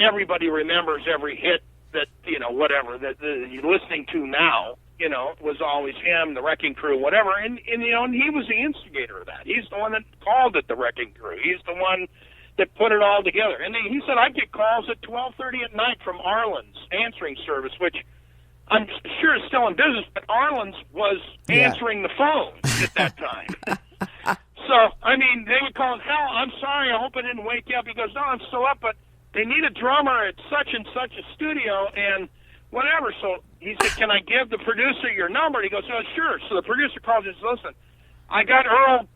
everybody remembers every hit that, whatever, that you're listening to now, was always him, the Wrecking Crew, whatever. And he was the instigator of that. He's the one that called it the Wrecking Crew. He's the one that put it all together. And he said, I'd get calls at 12:30 at night from Arlen's answering service, which I'm sure is still in business, but Arlen's was answering the phone at that time. So, they would call him, Hal, I'm sorry, I hope I didn't wake you up. He goes, no, I'm still up, but they need a drummer at such and such a studio and whatever. So he said, can I give the producer your number? And he goes, oh, sure. So the producer calls and says, listen, I got Earl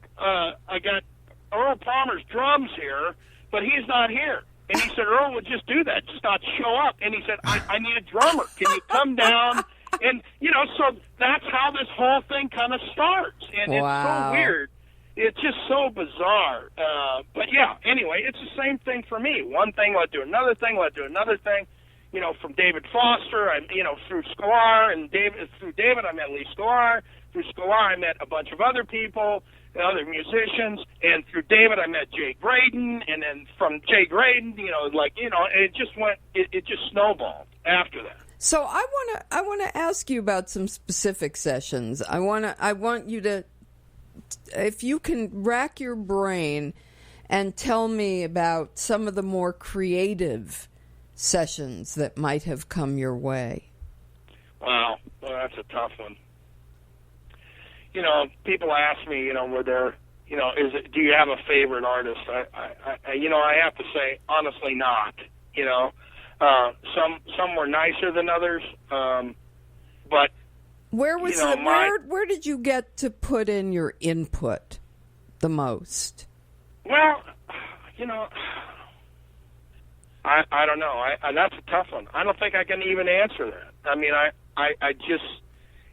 Palmer's drums here, but he's not here. And he said, Earl would just do that, just not show up. And he said, I need a drummer. Can you come down? And, so that's how this whole thing kind of starts. And It's so weird. It's just so bizarre. But, yeah, anyway, it's the same thing for me. One thing led to another thing, led to another thing. From David Foster, through Sklar, and through David, I met Lee Sklar. Through Sklar, I met a bunch of other people, other musicians. And through David, I met Jay Graydon. And then from Jay Graydon, it just went, it just snowballed after that. So I want to ask you about some specific sessions. I want you to, if you can rack your brain and tell me about some of the more creative sessions that might have come your way. Wow, well, that's a tough one. People ask me, were there, do you have a favorite artist? I have to say, honestly, not. Some were nicer than others, but where was where did you get to put in your input the most? Well, I don't know. That's a tough one. I don't think I can even answer that. I just,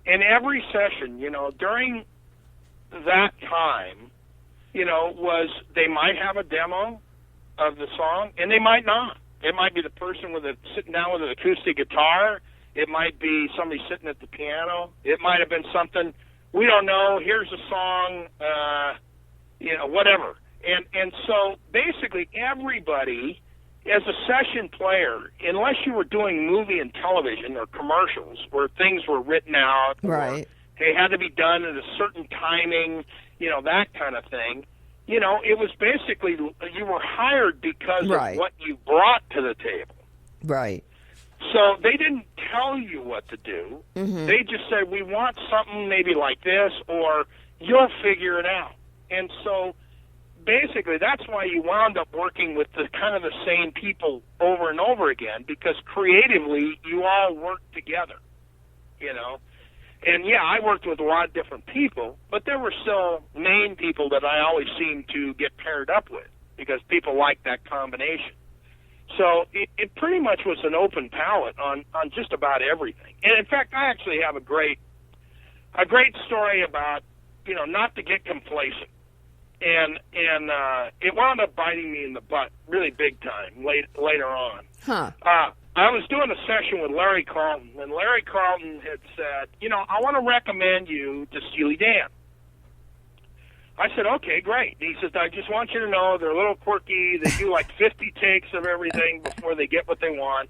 in every session, during that time, was they might have a demo of the song, and they might not. It might be the person sitting down with an acoustic guitar. It might be somebody sitting at the piano. It might have been something, we don't know, here's a song, whatever. And so basically everybody, as a session player, unless you were doing movie and television or commercials where things were written out, right, or they had to be done at a certain timing, that kind of thing, it was basically you were hired because right. of what you brought to the table. Right. So they didn't tell you what to do. Mm-hmm. They just said, we want something maybe like this, or you'll figure it out. And so basically that's why you wound up working with the kind of the same people over and over again, because creatively you all worked together, And, yeah, I worked with a lot of different people, but there were still main people that I always seemed to get paired up with because people liked that combination. So it pretty much was an open palette on just about everything. And, in fact, I actually have a great story about, not to get complacent. And it wound up biting me in the butt really big time later on. Huh. I was doing a session with Larry Carlton, and Larry Carlton had said, I want to recommend you to Steely Dan. I said, okay, great. He says, I just want you to know they're a little quirky. They do like 50 takes of everything before they get what they want.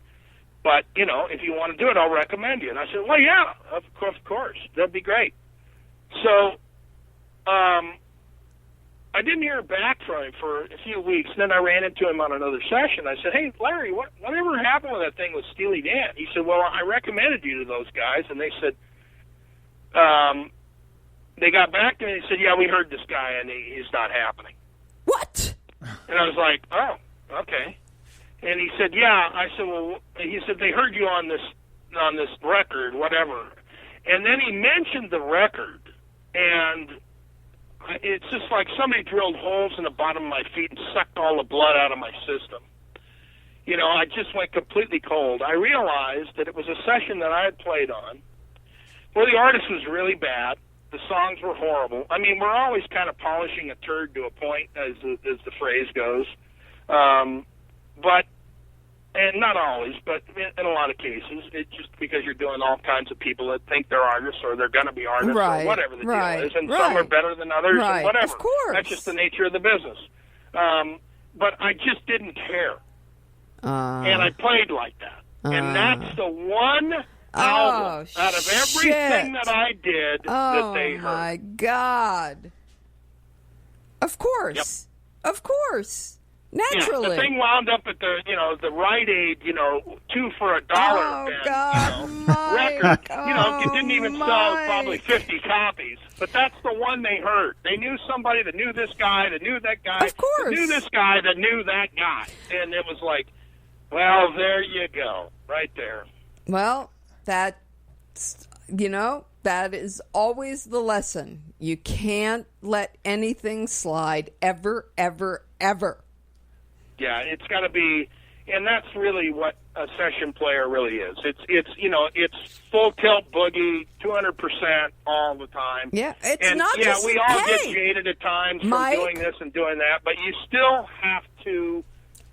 But, if you want to do it, I'll recommend you. And I said, well, yeah, of course. That'd be great. So I didn't hear back from him for a few weeks. And then I ran into him on another session. I said, hey, Larry, whatever happened with that thing with Steely Dan? He said, well, I recommended you to those guys. And they said, they got back to me and said, yeah, we heard this guy, and he's not happening. What? And I was like, oh, okay. And he said, yeah. I said, well, he said, they heard you on this record, whatever. And then he mentioned the record, and it's just like somebody drilled holes in the bottom of my feet and sucked all the blood out of my system. You know, I just went completely cold. I realized that it was a session that I had played on where the artist was really bad. The songs were horrible. I mean, we're always kind of polishing a turd to a point, as the phrase goes. But, and not always, but in a lot of cases, it's just because you're doing all kinds of people that think they're artists or they're going to be artists or whatever the deal is. And some are better than others and whatever. Of course. That's just the nature of the business. But I just didn't care. And I played like that. And that's the one album out of everything that I did that they heard. Oh, my God. Of course. Yep. Of course. Naturally. Yeah, the thing wound up at the Rite Aid, $2 for $1 record. It didn't even sell probably 50 copies. But that's the one they heard. They knew somebody that knew this guy, that knew that guy, of course, that knew this guy, that knew that guy. And it was like, well, there you go, right there. Well, that's, that is always the lesson. You can't let anything slide ever, ever, ever. Yeah, it's got to be, and that's really what a session player really is. It's full tilt boogie, 200% all the time. Yeah, it's and not just. We all get jaded at times from doing this and doing that, but you still have to.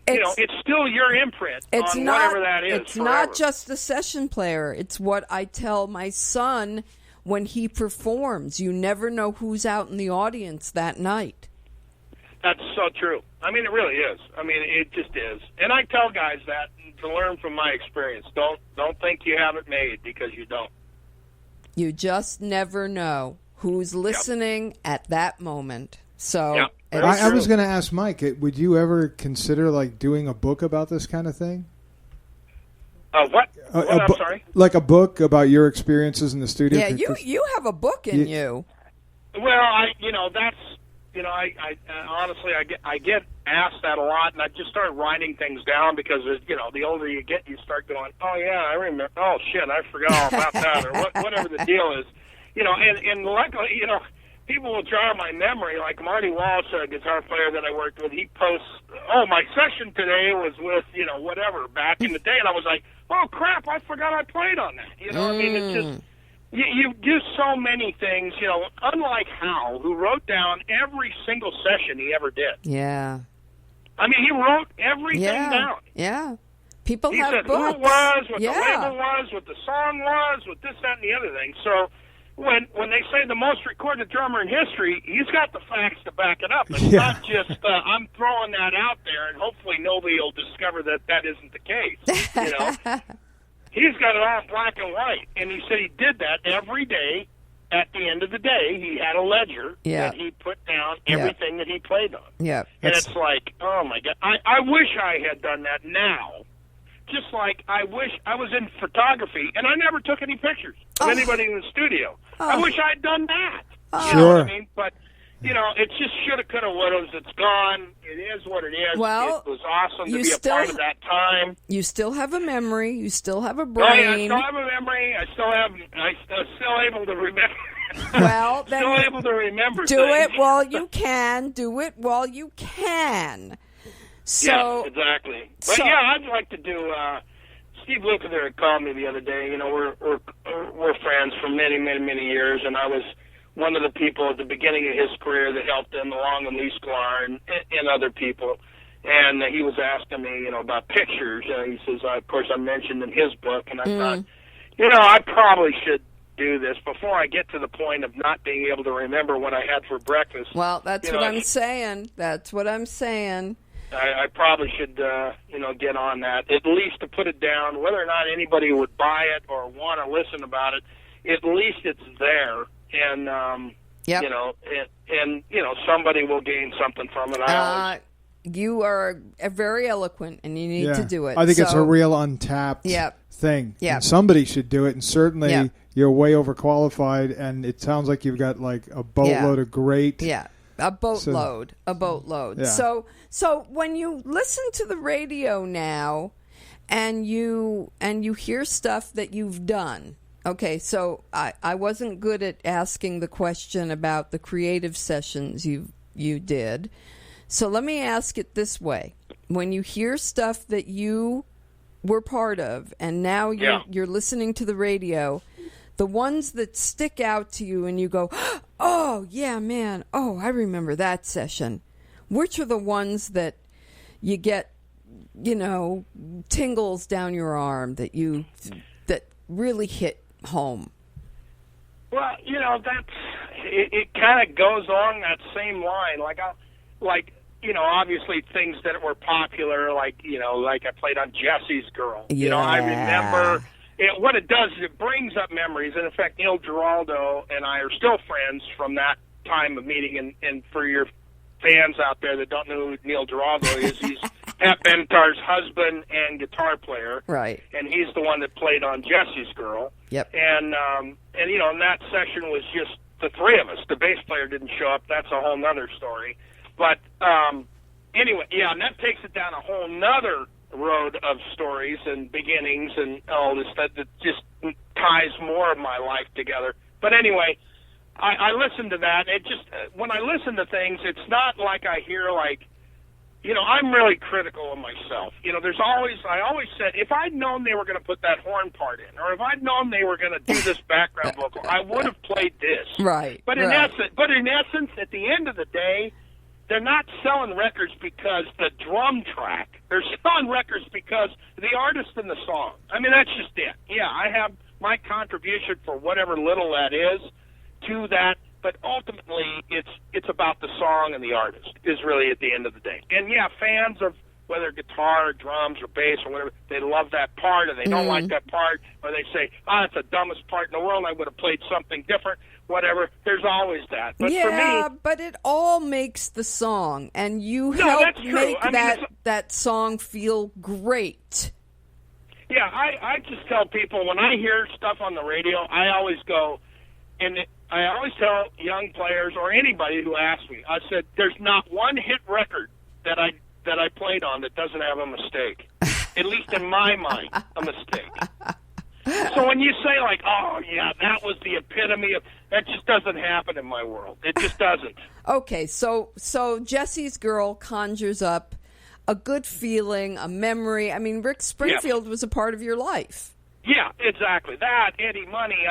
It's still your imprint on whatever that is. It's not just the session player. It's what I tell my son when he performs. You never know who's out in the audience that night. That's so true. I mean, it really is. I mean, it just is. And I tell guys that to learn from my experience. Don't think you have it made, because you don't. You just never know who's listening at that moment. So I was going to ask Mike, would you ever consider doing a book about this kind of thing? What? I'm sorry? Like a book about your experiences in the studio? Yeah, you have a book in you. Well, that's... I honestly, I get asked that a lot, and I just start writing things down because, the older you get, you start going, oh, yeah, I remember, oh, shit, I forgot all about that, or whatever the deal is. And luckily, people will jar my memory, like Marty Walsh, a guitar player that I worked with, he posts, oh, my session today was with, whatever, back in the day, and I was like, oh, crap, I forgot I played on that. I mean, it's just... You do so many things, unlike Hal, who wrote down every single session he ever did. Yeah. I mean, he wrote everything down. Yeah. People he have said books. who it was, what the label was, what the song was, what this, that, and the other thing. So when they say the most recorded drummer in history, he's got the facts to back it up. It's not just, I'm throwing that out there, and hopefully nobody will discover that isn't the case, He's got it all black and white, and he said he did that every day. At the end of the day, he had a ledger that he put down everything that he played on. Yeah, and it's like, oh, my God. I wish I had done that now. Just like I wish I was in photography, and I never took any pictures of anybody in the studio. I wish I had done that. You know what I mean? But... it's just shoulda, coulda, woulda. It's gone. It is what it is. Well, it was awesome to be a part of that time. You still have a memory. You still have a brain. Oh, yeah, I still have a memory. I'm still able to remember. Well, then still able to remember. Do things. it while you can. Do it while you can. So yes, exactly. But I'd like to do. Steve Lukather had called me the other day. We're friends for many, many, many years, and I was one of the people at the beginning of his career that helped him along with Lee Sklar and other people. And he was asking me, about pictures. He says, of course, I mentioned in his book, and I thought, I probably should do this before I get to the point of not being able to remember what I had for breakfast. Well, that's what I'm saying. That's what I'm saying. I probably should, get on that, at least to put it down. Whether or not anybody would buy it or want to listen about it, at least it's there. And, somebody will gain something from it. You are very eloquent, and you need to do it. I think it's a real untapped thing. Yeah. And somebody should do it, and certainly you're way overqualified, and it sounds like you've got a boatload of great A boatload. Yeah. So when you listen to the radio now and you hear stuff that you've done. Okay, so I wasn't good at asking the question about the creative sessions you did. So let me ask it this way. When you hear stuff that you were part of and now you're listening to the radio, the ones that stick out to you and you go, "Oh, yeah, man. Oh, I remember that session." Which are the ones that you get, tingles down your arm that really hit home? Well, it kind of goes along that same line. Obviously things that were popular, like I played on Jesse's Girl. Yeah. I remember what it does is it brings up memories. And in fact, Neil Giraldo and I are still friends from that time of meeting. And for your fans out there that don't know who Neil Giraldo is, he's Pat Benatar's husband and guitar player. Right. And he's the one that played on Jesse's Girl. Yep. And that session was just the three of us. The bass player didn't show up. That's a whole nother story. But anyway, and that takes it down a whole nother road of stories and beginnings and all this that just ties more of my life together. But anyway, I listen to that. It just when I listen to things, it's not like I hear I'm really critical of myself. I always said if I'd known they were going to put that horn part in, or if I'd known they were going to do this background vocal, I would have played this. Right. But in essence, at the end of the day, they're not selling records because the drum track. They're selling records because the artist and the song. I mean, that's just it. Yeah, I have my contribution for whatever little that is to that, but ultimately it's about the song and the artist is really at the end of the day. And yeah, fans of whether guitar or drums or bass or whatever, they love that part or they don't like that part, or they say, it's the dumbest part in the world, I would have played something different, whatever. There's always that. But for me, but it all makes the song, and you help make that song feel great. Yeah, I just tell people when I hear stuff on the radio, I always go, and I always tell young players or anybody who asks me, I said, there's not one hit record that I played on that doesn't have a mistake. At least in my mind, a mistake. So when you say that was the epitome of, that just doesn't happen in my world. It just doesn't. Okay, so Jesse's Girl conjures up a good feeling, a memory. I mean, Rick Springfield was a part of your life. Yeah, exactly. That, Eddie Money,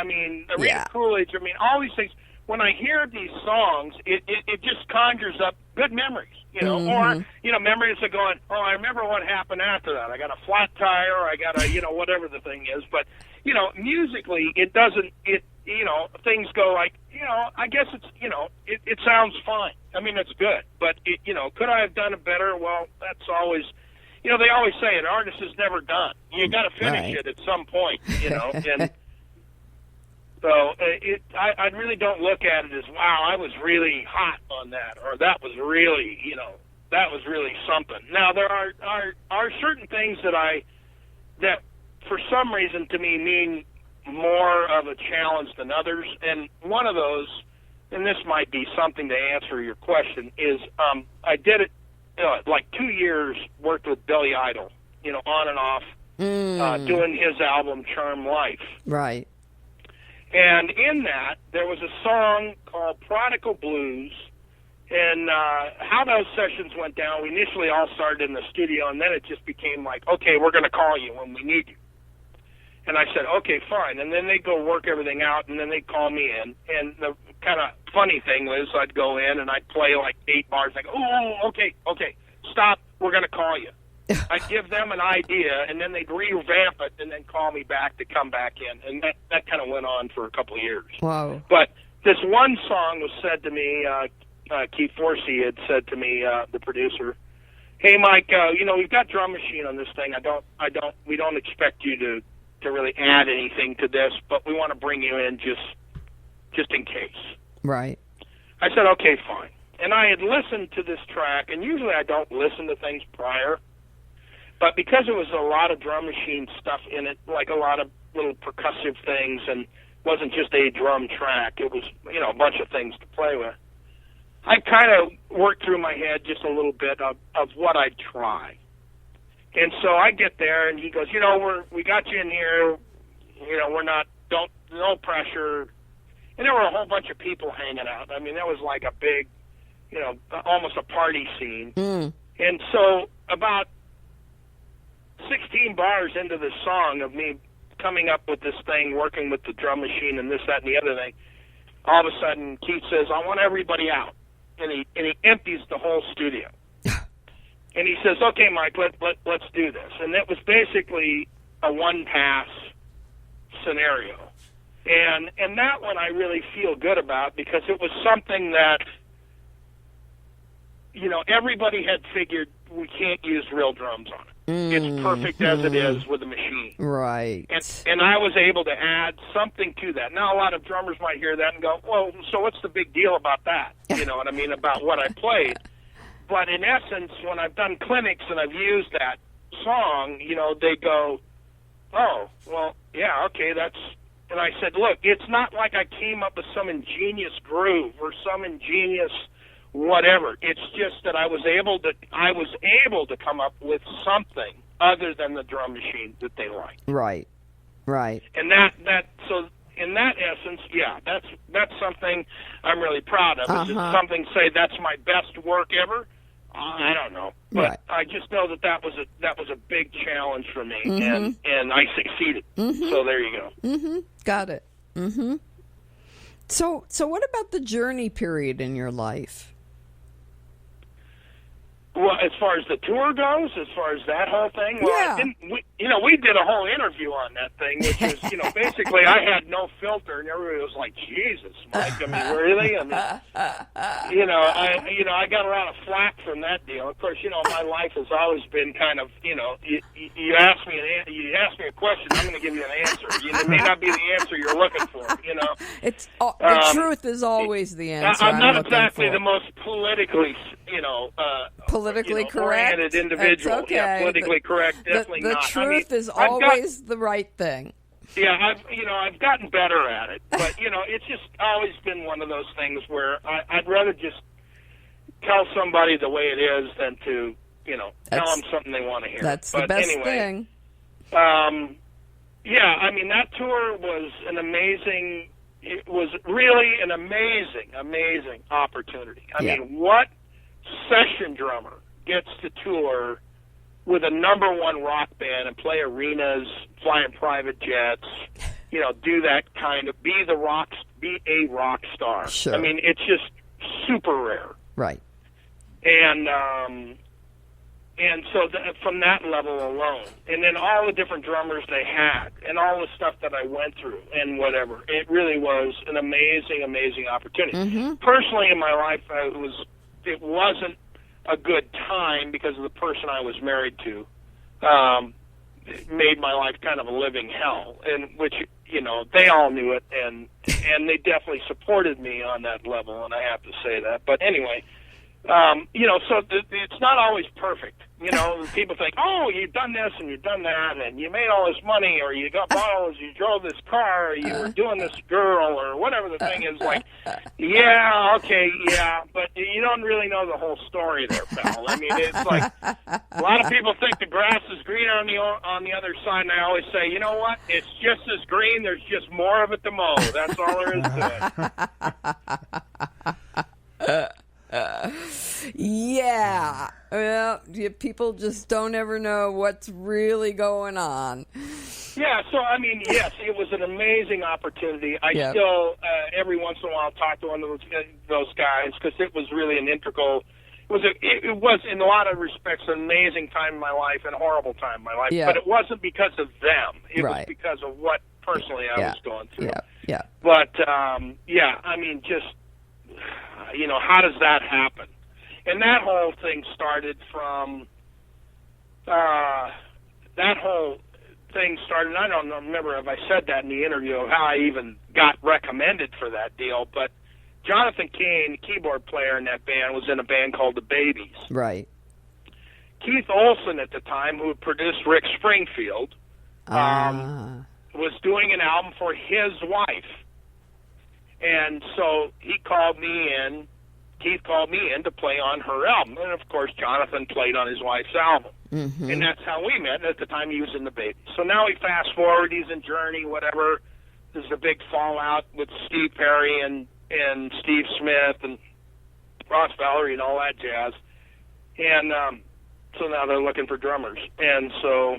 Rita Coolidge, all these things. When I hear these songs, it just conjures up good memories, or, memories of going, I remember what happened after that. I got a flat tire, or I got a, whatever the thing is. But, musically, it doesn't, things go like, I guess it's, it sounds fine. I mean, it's good. But, could I have done it better? Well, that's always, they always say an artist is never done. You got to finish it at some point, and so I really don't look at it as, wow, I was really hot on that, or that was really, that was really something. Now, there are certain things that for some reason to me mean more of a challenge than others, and one of those, and this might be something to answer your question, is I did it, 2 years, worked with Billy Idol, on and off, doing his album Charm Life. Right. And in that, there was a song called Prodigal Blues, and how those sessions went down, we initially all started in the studio, and then it just became like, okay, we're going to call you when we need you. And I said, okay, fine. And then they'd go work everything out, and then they'd call me in. And the kind of funny thing was I'd go in, and I'd play like 8 bars, like, okay, stop, we're going to call you. I'd give them an idea, and then they'd revamp it and then call me back to come back in. And that kind of went on for a couple of years. Wow. But this one song was said to me, Keith Forsey had said to me, the producer, hey, Mike, we've got drum machine on this thing. We don't expect you to really add anything to this, but we want to bring you in just in case. Right. I said, okay, fine. And I had listened to this track, and usually I don't listen to things prior. But because it was a lot of drum machine stuff in it, like a lot of little percussive things, and wasn't just a drum track, it was, a bunch of things to play with. I kind of worked through my head just a little bit of what I'd try. And so I get there, and he goes, we got you in here. We're not, no pressure. And there were a whole bunch of people hanging out. I mean, that was like a big, almost a party scene. Mm. And so about 16 bars into this song of me coming up with this thing, working with the drum machine and this, that, and the other thing, all of a sudden Keith says, I want everybody out. And he empties the whole studio. And he says, okay, Mike, let's do this. And it was basically a one-pass scenario. And that one I really feel good about because it was something that, everybody had figured we can't use real drums on it. Mm-hmm. It's perfect as it is with a machine. Right. And I was able to add something to that. Now, a lot of drummers might hear that and go, well, so what's the big deal about that? You know what I mean, about what I played. But in essence, when I've done clinics and I've used that song, they go, oh, well, yeah, okay, that's... And I said, look, it's not like I came up with some ingenious groove or some ingenious whatever. It's just that I was able to come up with something other than the drum machine that they like. Right. Right. And so in that essence, yeah, that's something I'm really proud of. Is it something say that's my best work ever? I don't know, but right. I just know that was a big challenge for me, and I succeeded. So there you go. Mm-hmm. Got it. Mm-hmm. So what about the journey period in your life? Well, as far as the tour goes, as far as that whole thing, well, yeah. we did a whole interview on that thing, which was, basically I had no filter, and everybody was like, "Jesus, Mike, I mean, really?" I mean, I got a lot of flack from that deal. Of course, my life has always been kind of, you ask me a question, I'm going to give you an answer. It may not be the answer you're looking for. It's the truth is always the answer. I'm not exactly the most politically, politically correct oriented individual. Okay. Yeah, politically correct, definitely the not. truth is always the right thing. Yeah, I've gotten better at it, but it's just always been one of those things where I'd rather just tell somebody the way it is than to tell them something they want to hear. That's but the best anyway, thing. Yeah, I mean that tour was an amazing. It was really an amazing opportunity. I mean, what session drummer gets to tour with a #1 rock band and play arenas, fly in private jets, do that kind of, be a rock star. Sure. I mean, it's just super rare. Right. And so from that level alone, and then all the different drummers they had, and all the stuff that I went through, and whatever, it really was an amazing opportunity. Mm-hmm. Personally, in my life, it wasn't a good time because of the person I was married to. It made my life kind of a living hell, and which they all knew it, and they definitely supported me on that level, and I have to say that. But anyway. So it's not always perfect. People think, oh, you've done this and you've done that, and you made all this money, or you got bottles, you drove this car, or you were doing this girl, or whatever the thing is. Like, yeah, okay, yeah, but you don't really know the whole story there, pal. I mean, it's like a lot of people think the grass is greener on the other side, and I always say, you know what? It's just as green. There's just more of it to mow. That's all there is to it. Yeah. Well, people just don't ever know what's really going on. Yeah, so, I mean, yes, it was an amazing opportunity. I still, every once in a while, talk to one of those guys because it was really an integral. It was, in a lot of respects, an amazing time in my life and a horrible time in my life. Yeah. But it wasn't because of them. It Right. was because of what, personally, I was going through. Yeah. But, I mean, just... how does that happen? And that whole thing started from, I don't remember if I said that in the interview of how I even got recommended for that deal, but Jonathan Kane, the keyboard player in that band, was in a band called the Babies. Right. Keith Olsen at the time, who produced Rick Springfield, was doing an album for his wife. And so he called me in Keith called me in to play on her album. And, of course, Jonathan played on his wife's album. Mm-hmm. And that's how we met. At the time, he was in the Baby. So now we fast forward. He's in Journey, whatever. There's a big fallout with Steve Perry and Steve Smith and Ross Valerie and all that jazz. And so now they're looking for drummers. And so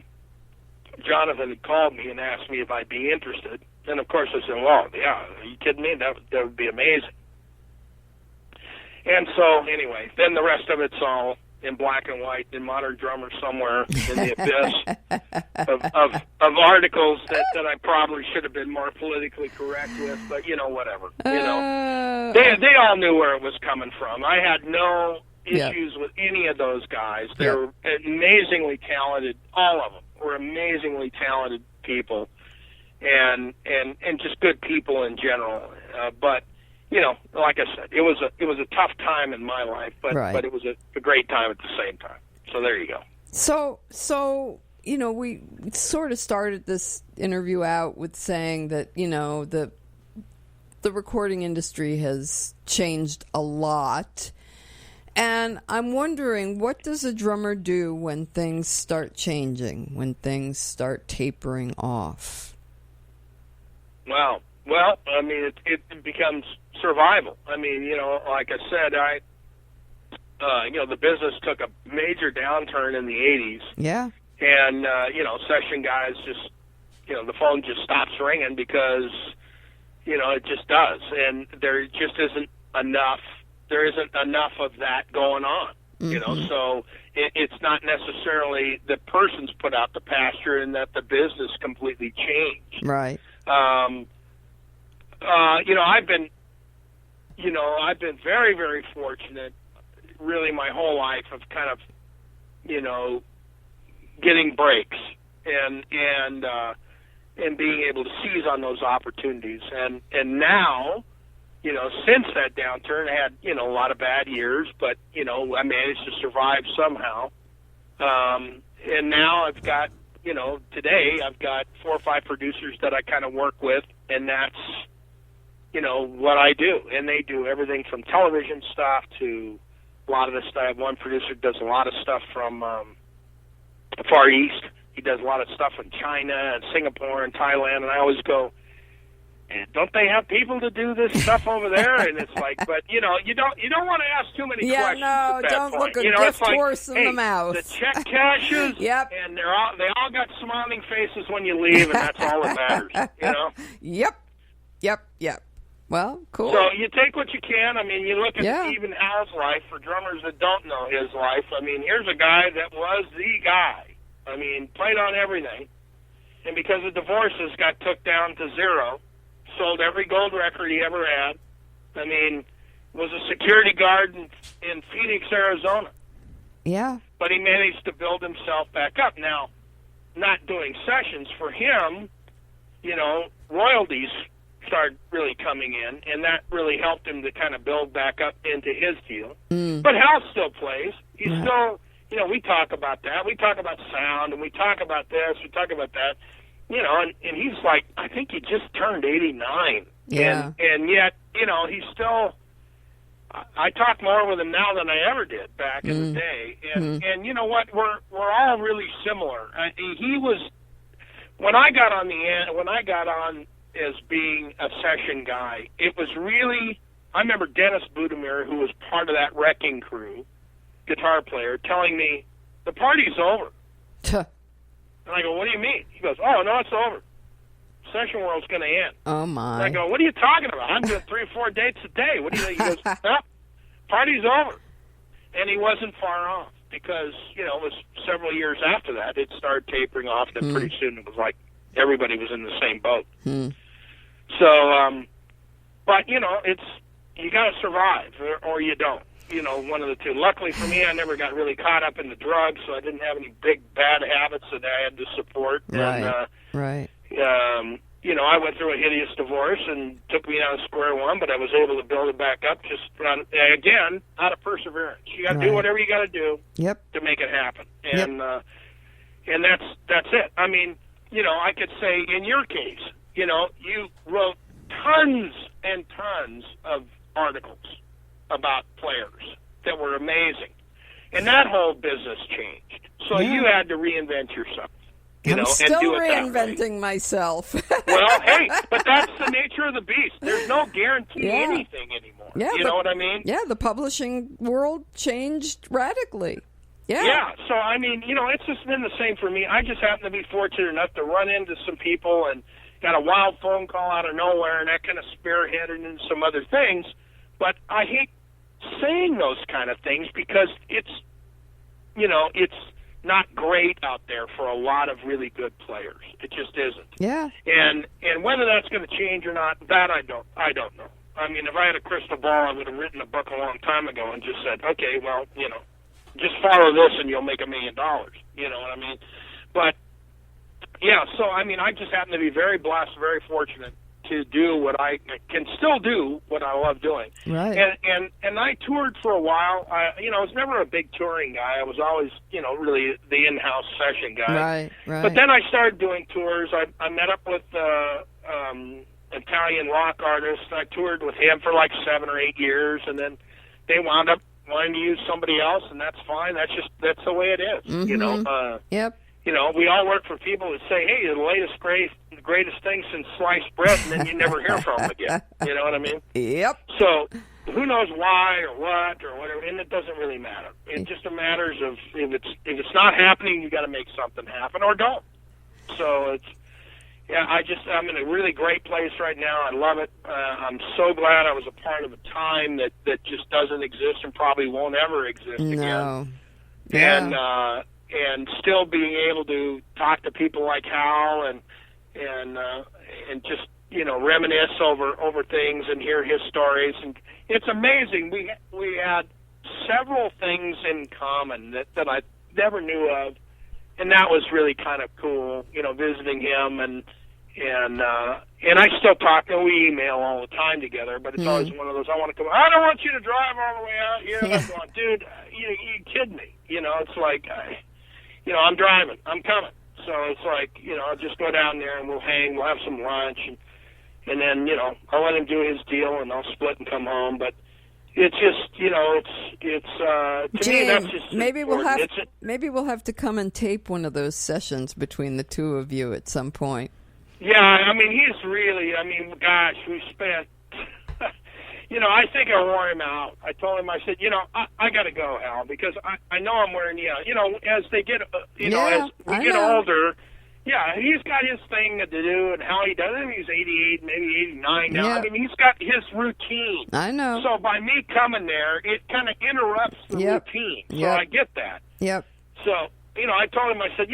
Jonathan had called me and asked me if I'd be interested. And, of course, I said, well, yeah, are you kidding me? That would be amazing. And so, anyway, then the rest of it's all in black and white in Modern Drummer somewhere in the abyss of articles that I probably should have been more politically correct with, but, whatever. They all knew where it was coming from. I had no issues with any of those guys. They were amazingly talented. All of them were amazingly talented people and just good people in general. But like I said, it was a tough time in my life, but it was a great time at the same time. So there you go. So we sort of started this interview out with saying that the recording industry has changed a lot, and I'm wondering, what does a drummer do when things start changing, when things start tapering off? Well, I mean, it becomes survival. I mean, like I said, the business took a major downturn in the 80s. Yeah. And, session guys just, the phone just stops ringing because, it just does. And there just isn't enough of that going on, so it's not necessarily the person's put out the pasture and that the business completely changed. Right. I've been very, very fortunate really my whole life of kind of, getting breaks and being able to seize on those opportunities. And now, since that downturn, I had, a lot of bad years, but, I managed to survive somehow. And now I've got, today I've got 4 or 5 producers that I kind of work with, and that's, what I do. And they do everything from television stuff to a lot of the stuff. I have one producer who does a lot of stuff from Far East. He does a lot of stuff in China and Singapore and Thailand, and I always go, don't they have people to do this stuff over there? And it's like, but you don't want to ask too many questions. Yeah, no, don't look a gift horse in the mouth. The check cashes, yep, and they all got smiling faces when you leave, and that's all that matters. Yep. Well, cool. So you take what you can. I mean, you look at Stephen Howe's life. For drummers that don't know his life, I mean, here's a guy that was the guy. I mean, played on everything, and because of divorces, got took down to zero. Sold every gold record he ever had. I mean, was a security guard in Phoenix, Arizona. Yeah. But he managed to build himself back up. Now, not doing sessions for him, royalties started really coming in, and that really helped him to kind of build back up into his deal. But Hal still plays. He's still, we talk about that. We talk about sound, and we talk about this, we talk about that. And he's like, I think he just turned 89. Yeah. And yet, he's still, I talk more with him now than I ever did back in the day. And you know what? We're all really similar. He was, when I got on as being a session guy, it was really, I remember Dennis Budimir, who was part of that Wrecking Crew, guitar player, telling me, the party's over. And I go, what do you mean? He goes, oh, no, it's over. Session world's going to end. Oh, my. And I go, what are you talking about? I'm doing 3 or 4 dates a day. What do you think? He goes, no, party's over. And he wasn't far off because, it was several years after that. It started tapering off, and pretty soon it was like everybody was in the same boat. So, but, it's, you got to survive or you don't. One of the two. Luckily for me, I never got really caught up in the drugs, so I didn't have any big bad habits that I had to support. Right. Right. I went through a hideous divorce and took me down to square one, but I was able to build it back up just again out of perseverance. You got to do whatever you got to do to make it happen, and that's it. I mean, I could say in your case, you wrote tons and tons of articles. about players that were amazing. And that whole business changed. So you had to reinvent yourself. I'm still and do it reinventing myself. Well, hey, but that's the nature of the beast. There's no guarantee anything anymore. Yeah, you know what I mean? Yeah, the publishing world changed radically. Yeah. Yeah, so I mean, it's just been the same for me. I just happen to be fortunate enough to run into some people and got a wild phone call out of nowhere, and that kind of spearheaded into some other things. But I hate saying those kind of things because it's not great out there for a lot of really good players. It just isn't. Yeah. And whether that's going to change or not, that I don't know. I mean, if I had a crystal ball, I would have written a book a long time ago and just said, okay, well, just follow this and you'll make $1 million. You know what I mean? But yeah, so I mean, I just happen to be very blessed, very fortunate to do what I can still do, what I love doing. Right. And I toured for a while. I was never a big touring guy. I was always, really the in-house session guy. Right. But then I started doing tours. I met up with Italian rock artist. I toured with him for like 7 or 8 years, and then they wound up wanting to use somebody else, and that's fine. That's the way it is. Mm-hmm. Yep. We all work for people that say, "Hey, you're the greatest thing since sliced bread," and then you never hear from them again. You know what I mean? Yep. So who knows why or what or whatever, and it doesn't really matter. It just matters of if it's not happening, you got to make something happen or don't. So I'm in a really great place right now. I love it. I'm so glad I was a part of a time that just doesn't exist and probably won't ever exist again. Yeah. And still being able to talk to people like Hal and just reminisce over things and hear his stories, and it's amazing. We had several things in common that I never knew of, and that was really kind of cool. Visiting him and I still talk, and we email all the time together. But it's always one of those. I want to come. I don't want you to drive all the way out here. I'm going, dude. You kidding me? It's like. I'm driving. I'm coming. So it's like, I'll just go down there and we'll hang. We'll have some lunch. And then, I'll let him do his deal and I'll split and come home. But it's just, to Gene, me, that's just maybe important. we'll have to come and tape one of those sessions between the two of you at some point. Yeah, I mean, he's really, gosh, we spent, I think I wore him out. I told him, I said, I got to go, Hal, because I know I'm wearing you out. As they get, as we get older, he's got his thing to do and how he does it. He's 88, maybe 89 now. Yeah. I mean, he's got his routine. I know. So by me coming there, it kind of interrupts the routine. So I get that. Yep. So, I told him, I said,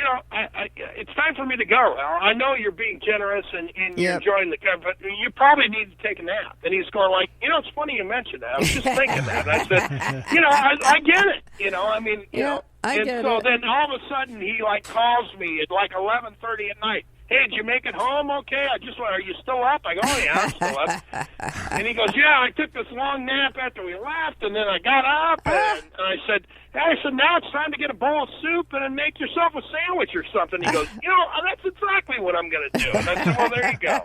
it's time for me to go, Al. I know you're being generous and you're enjoying the company, but you probably need to take a nap. And he's going like, it's funny you mentioned that. I was just thinking that. And I said, I get it. I and get so it. then all of a sudden he calls me at 11:30 at night. Hey, did you make it home okay? Are you still up? I go, oh, yeah, I'm still up. And he goes, yeah, I took this long nap after we left, and then I got up, and I said, now it's time to get a bowl of soup and then make yourself a sandwich or something. He goes, that's exactly what I'm going to do. And I said, well, there you go.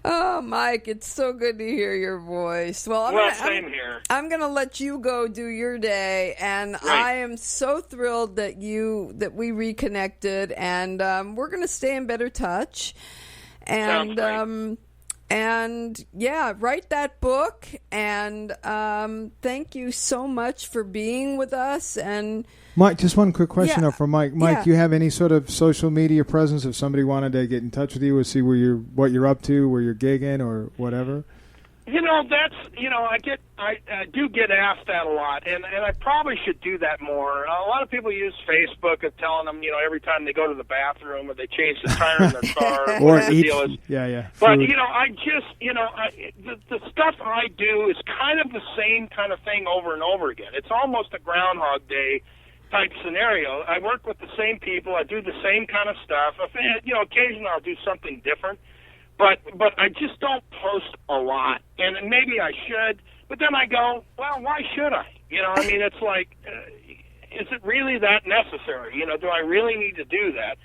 Oh, Mike, it's so good to hear your voice. Well, same here. I'm going to let you go do your day, and I am so thrilled that we reconnected, and we're going to stay in better touch. And write that book, and thank you so much for being with us. And Mike, just one quick question up for Mike. Mike, do you have any sort of social media presence if somebody wanted to get in touch with you or see what you're up to, where you're gigging or whatever? That's I do get asked that a lot, and I probably should do that more. A lot of people use Facebook of telling them, every time they go to the bathroom or they change the tire in their car or the eat. deal is. Yeah. But Food. I just the stuff I do is kind of the same kind of thing over and over again. It's almost a Groundhog Day type scenario. I work with the same people. I do the same kind of stuff. Occasionally I'll do something different. But I just don't post a lot, and maybe I should. But then I go, well, why should I? It's like, is it really that necessary? Do I really need to do that?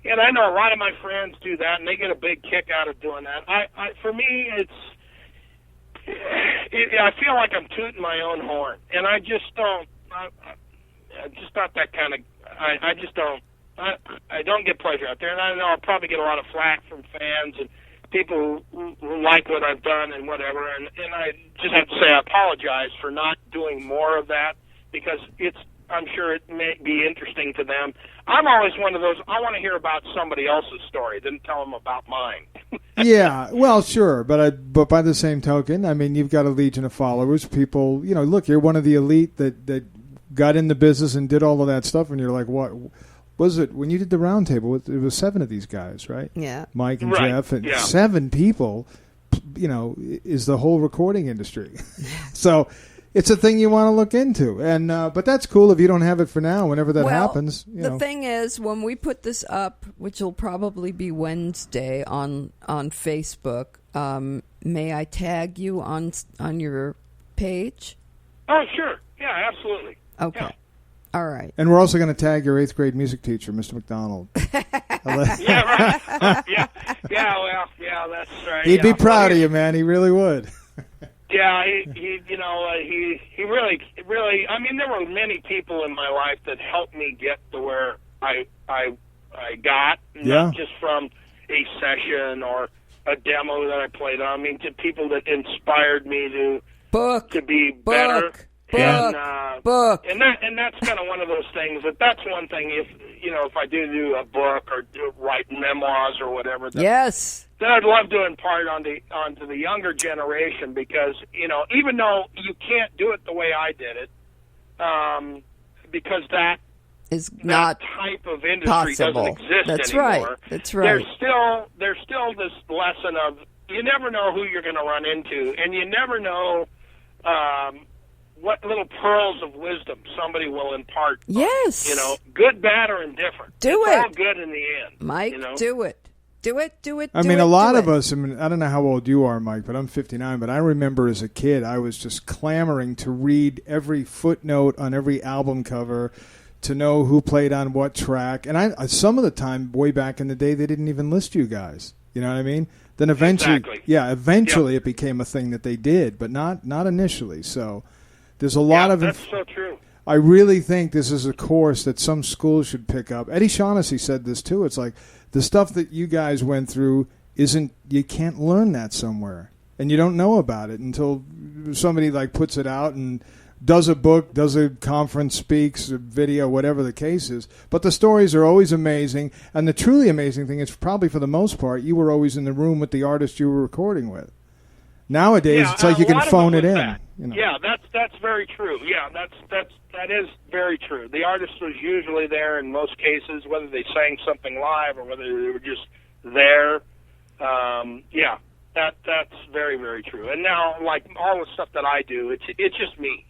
And I know a lot of my friends do that, and they get a big kick out of doing that. For me, I feel like I'm tooting my own horn, and I just don't. I'm just not that kind of. I just don't. I don't get pleasure out there, and I know I'll probably get a lot of flack from fans and people who like what I've done and whatever. And I just have to say I apologize for not doing more of that, because I'm sure it may be interesting to them. I'm always one of those, I want to hear about somebody else's story, then tell them about mine. Yeah, well, sure, but by the same token, I mean, you've got a legion of followers. People, look, you're one of the elite that got in the business and did all of that stuff, and you're like, what was it when you did the round table? It was 7 of these guys, right? Yeah, Mike and right. Jeff, and yeah. 7 people, is the whole recording industry. So it's a thing you want to look into, and but that's cool if you don't have it for now. Whenever that happens, the thing is, when we put this up, which will probably be Wednesday on Facebook, may I tag you on your page? Oh, sure. Yeah, absolutely. Okay. Yeah. All right. And we're also going to tag your 8th grade music teacher, Mr. McDonald. Yeah, right. Yeah, well, yeah, that's right. He'd be proud of you, man. He really would. Yeah, he really. I mean, there were many people in my life that helped me get to where I got, not just from a session or a demo that I played on. I mean, to people that inspired me to be better. And that's kind of one of those things. That's one thing. If I do a book or write memoirs or whatever. Yes. Then I'd love to impart onto the younger generation, because even though you can't do it the way I did it, because that is not type of industry possible. doesn't exist That's anymore. Right. That's right. There's still this lesson of you never know who you're going to run into, and you never know what little pearls of wisdom somebody will impart. Yes. Good, bad, or indifferent. It's all good in the end. Mike, do it. Do it. I mean, a lot of us, I don't know how old you are, Mike, but I'm 59, but I remember as a kid, I was just clamoring to read every footnote on every album cover to know who played on what track. And some of the time, way back in the day, they didn't even list you guys. You know what I mean? Then eventually it became a thing that they did, but not initially. So there's a lot of... That's so true. I really think this is a course that some schools should pick up. Eddie Shaughnessy said this too. It's like the stuff that you guys went through you can't learn that somewhere, and you don't know about it until somebody puts it out and does a book, does a conference, speaks, a video, whatever the case is. But the stories are always amazing, and the truly amazing thing is probably for the most part you were always in the room with the artist you were recording with. Nowadays, it's like you can phone it in. Yeah, that's very true. Yeah, that is very true. The artist was usually there in most cases, whether they sang something live or whether they were just there. That's very, very true. And now, like all the stuff that I do, it's just me.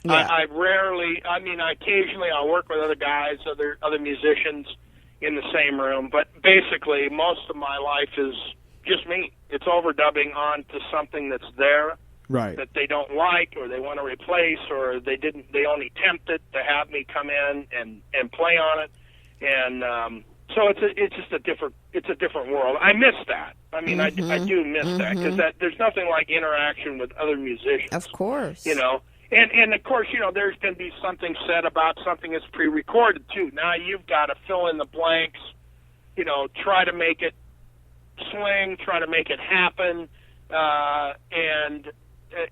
Yeah. I rarely. I mean, occasionally I'll work with other guys, other musicians in the same room, but basically most of my life is just me. It's overdubbing onto something that's there, right, that they don't like or they want to replace, or they only tempted to have me come in and play on it. And so it's just a different world. I miss that. I mean, I do miss that, because there's nothing like interaction with other musicians. Of course. And of course, there's going to be something said about something that's pre-recorded too. Now you've got to fill in the blanks, try to make it swing, try to make it happen, and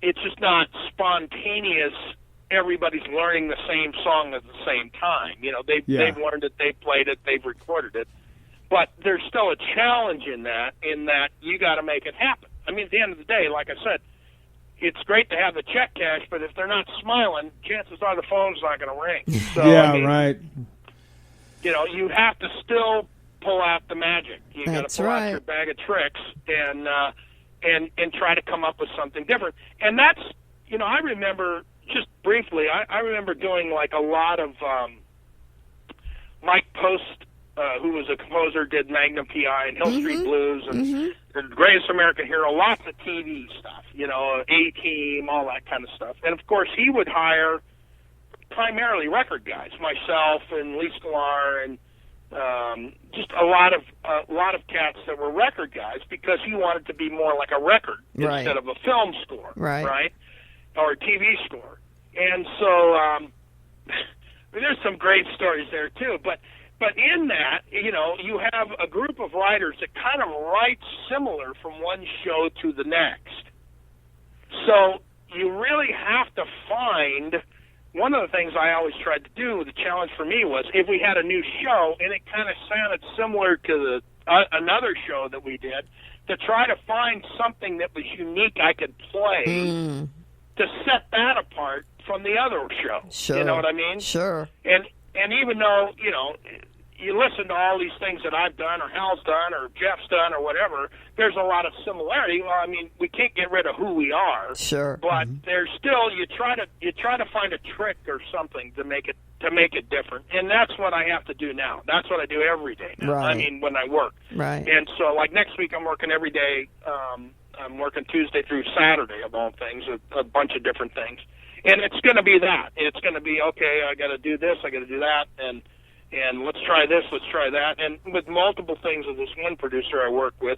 it's just not spontaneous. Everybody's learning the same song at the same time. They've learned it, they've played it, they've recorded it, but there's still a challenge in that you got to make it happen. I mean, at the end of the day, like I said, it's great to have the check cash, but if they're not smiling, chances are the phone's not going to ring. So, right. You have to still pull out the magic. You got to pull out your bag of tricks and try to come up with something different. And that's, I remember just briefly. I remember doing a lot of Mike Post, who was a composer, did Magnum P.I. and Hill Street Blues and The Greatest American Hero, lots of TV stuff, A-Team, all that kind of stuff. And, of course, he would hire primarily record guys, myself and Lee Sklar and just a lot of cats that were record guys because he wanted to be more like a record instead of a film score, right? Or a TV score. And so there's some great stories there too. But in that, you have a group of writers that kind of write similar from one show to the next. So you really have to find. One of the things I always tried to do, the challenge for me was if we had a new show and it kind of sounded similar to another show that we did, to try to find something that was unique I could play to set that apart from the other show. Sure. You know what I mean? Sure. And even though, you listen to all these things that I've done or Hal's done or Jeff's done or whatever, there's a lot of similarity. Well, I mean, we can't get rid of who we are. Sure. But there's still you try to find a trick or something to make it different. And that's what I have to do now. That's what I do every day now. Right. I mean, when I work. Right. And so like next week I'm working every day. I'm working Tuesday through Saturday of all things, a bunch of different things. And it's going to be that. It's going to be, okay, I got to do this, I got to do that, and let's try this, let's try that. And with multiple things with this one producer I work with,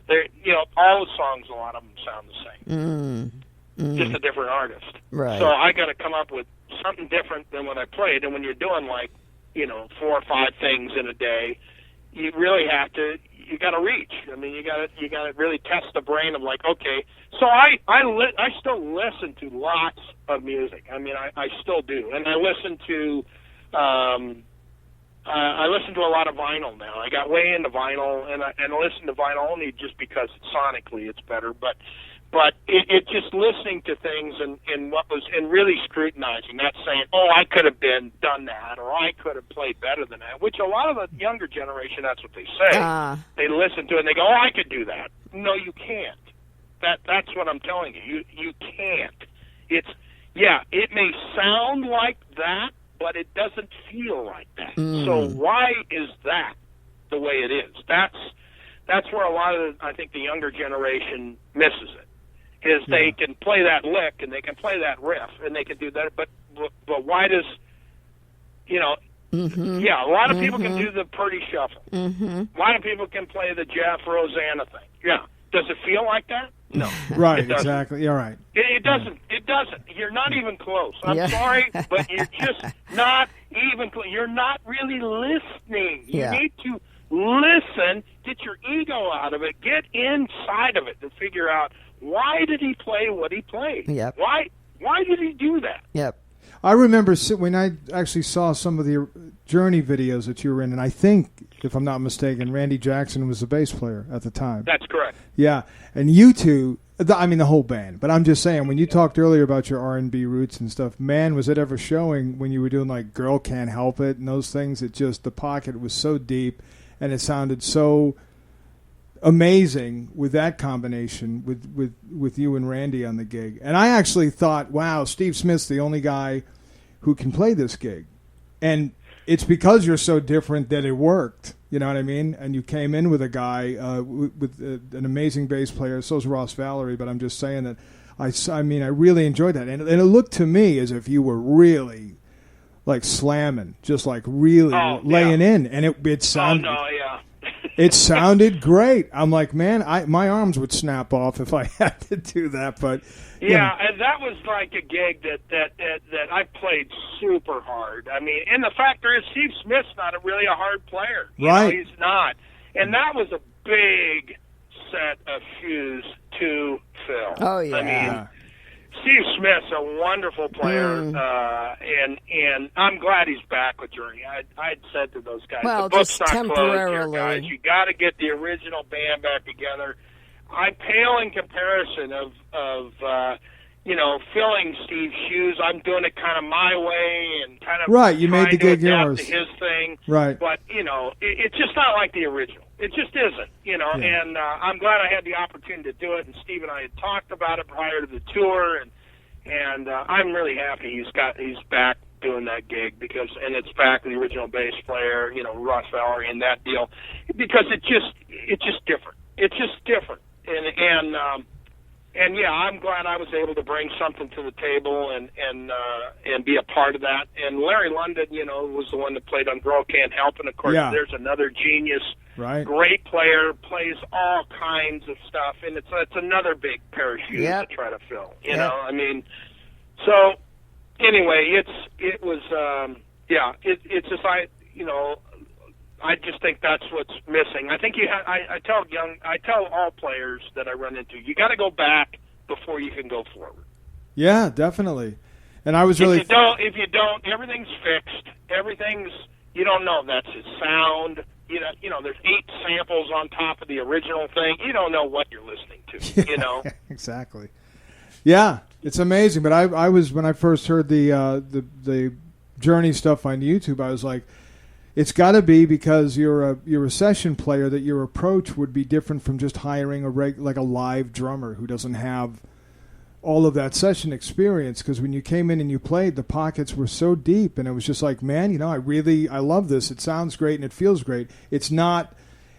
all the songs, a lot of them sound the same. Just a different artist. Right. So I got to come up with something different than what I played. And when you're doing 4 or 5 things in a day, you really have to. You got to reach. I mean, you got to really test the brain of okay. So I still listen to lots of music. I mean, I still do, and I listen to. I listen to a lot of vinyl now. I got way into vinyl, and I listen to vinyl only just because sonically it's better. But it just listening to things and really scrutinizing, not saying, oh, I could have done that, or I could have played better than that. Which a lot of the younger generation, that's what they say. They listen to it and they go, oh, I could do that. No, you can't. That's what I'm telling you. You can't. It may sound like that, but it doesn't feel like that. So why is that the way it is? That's where a lot of, I think, the younger generation misses it. Is they can play that lick and they can play that riff and they can do that, but why does, a lot of people can do the Purdy Shuffle. A lot of people can play the Jeff Rosanna thing. Yeah. Does it feel like that? No. Right, exactly. You're right. It doesn't. It doesn't. You're not even close. I'm sorry, but you're just not even close. You're not really listening. You need to listen, get your ego out of it, get inside of it to figure out why did he play what he played? Yep. Why did he do that? Yep. I remember when I actually saw some of the Journey videos that you were in, and I think, if I'm not mistaken, Randy Jackson was the bass player at the time. That's correct. Yeah, and you two, the whole band, but I'm just saying, when you talked earlier about your R&B roots and stuff, man, was it ever showing when you were doing Girl Can't Help It and those things, it just, the pocket was so deep, and it sounded so amazing with that combination with you and Randy on the gig. And I actually thought, wow, Steve Smith's the only guy who can play this gig. And it's because you're so different that it worked. You know what I mean? And you came in with a guy with an amazing bass player. So is Ross Valerie. But I'm just saying that I really enjoyed that. And it looked to me as if you were really slamming, just really laying in. And it sounded. Oh, no, yeah. It sounded great. I'm like, man, my arms would snap off if I had to do that. But and that was like a gig that I played super hard. I mean, and the factor is Steve Smith's not really a hard player. Right. He's not. And that was a big set of shoes to fill. Oh, yeah. I mean, Steve Smith's a wonderful player, and I'm glad he's back with Journey. I'd said to those guys, well, the book's just not closed here, guys. temporarily. You got to get the original band back together. I pale in comparison of filling Steve's shoes. I'm doing it kind of my way and kind of right. You trying made the to gig adapt yours, to his thing. Right. But it's just not like the original. It just isn't. And I'm glad I had the opportunity to do it. And Steve and I had talked about it prior to the tour, and I'm really happy he's back doing that gig and it's back the original bass player, Ross Valerie and that deal, because it's just different. It's just different. And yeah, I'm glad I was able to bring something to the table and be a part of that. And Larry London, was the one that played on Girl Can't Help, and of course there's another genius, great player, plays all kinds of stuff, and it's another big pair of shoes to try to fill. You know, I mean, so anyway, it's just I just think that's what's missing. I think I tell all players that I run into, you got to go back before you can go forward. Yeah, definitely. And I was if you don't, everything's fixed. You don't know if that's his sound. There's 8 samples on top of the original thing. You don't know what you're listening to. Exactly. Yeah, it's amazing. But I was, when I first heard the Journey stuff on YouTube, I was like, it's got to be because you're a session player, that your approach would be different from just hiring a live drummer who doesn't have all of that session experience. Because when you came in and you played, the pockets were so deep, and it was just like, man, I love this. It sounds great and it feels great. It's not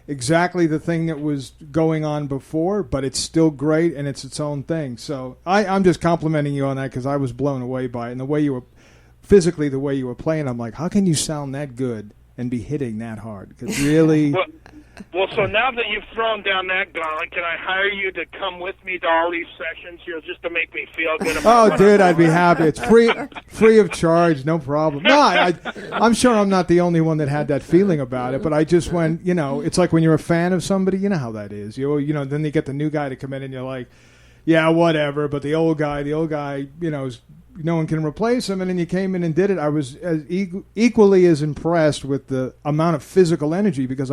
exactly the thing that was going on before, but it's still great and it's its own thing. So I'm just complimenting you on that, because I was blown away by it, and the way you were playing. I'm like, how can you sound that good and be hitting that hard? Because really... Well, so now that you've thrown down that gauntlet, can I hire you to come with me to all these sessions, just to make me feel good about dude, I'd be happy. It's free of charge, no problem. No, I'm sure I'm not the only one that had that feeling about it, but I just went, it's like when you're a fan of somebody, you know how that is. Then they get the new guy to come in and you're like, yeah, whatever, but the old guy, is... no one can replace him, and then you came in and did it. I was equally as impressed with the amount of physical energy, because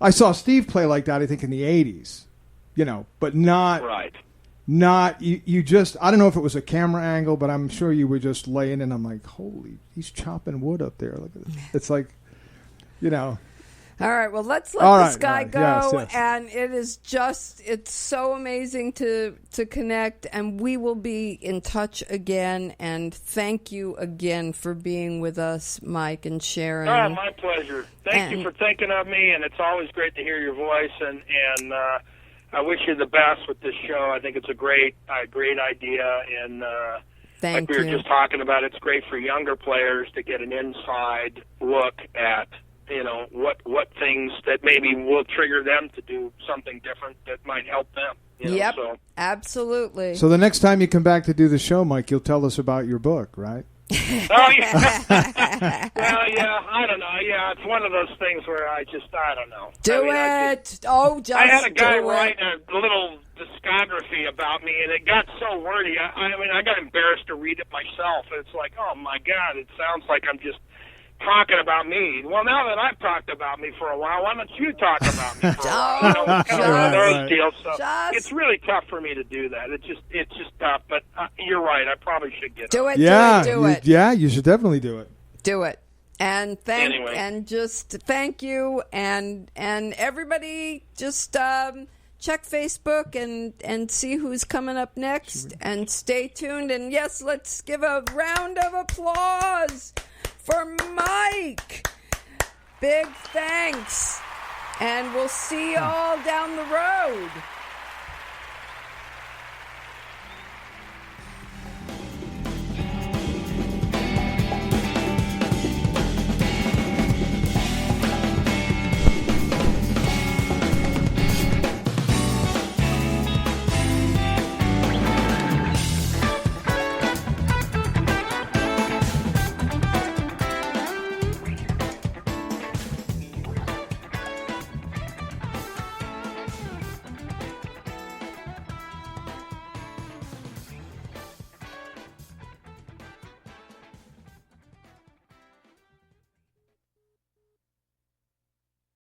I saw Steve play like that, I think, in the 80s, but not... Right. You just... I don't know if it was a camera angle, but I'm sure you were just laying, and I'm like, holy, he's chopping wood up there. Look at this. It's like, All right, well, let's let this guy go. Yes. And it's so amazing to connect, and we will be in touch again. And thank you again for being with us, Mike and Sharon. Oh, my pleasure. Thank you for thinking of me, and it's always great to hear your voice, and I wish you the best with this show. I think it's a great idea, and like we were just talking about, it's great for younger players to get an inside look at what things that maybe will trigger them to do something different that might help them. Yep, absolutely. So the next time you come back to do the show, Mike, you'll tell us about your book, right? Oh, yeah. Well, yeah, I don't know. Yeah, it's one of those things where I don't know. I had a guy write a little discography about me, and it got so wordy. I got embarrassed to read it myself. It's like, oh, my God, it sounds like I'm just talking about me. Well, now that I've talked about me for a while, why don't you talk about me for a while? Kind of one of those deals. So it's really tough for me to do that. It's just tough. But you're right. I probably should get do it. Do it. Yeah, you should definitely do it. Do it. And just thank you, and everybody just check Facebook and see who's coming up next, and stay tuned. And yes, let's give a round of applause for Mike. Big thanks. And we'll see you all down the road.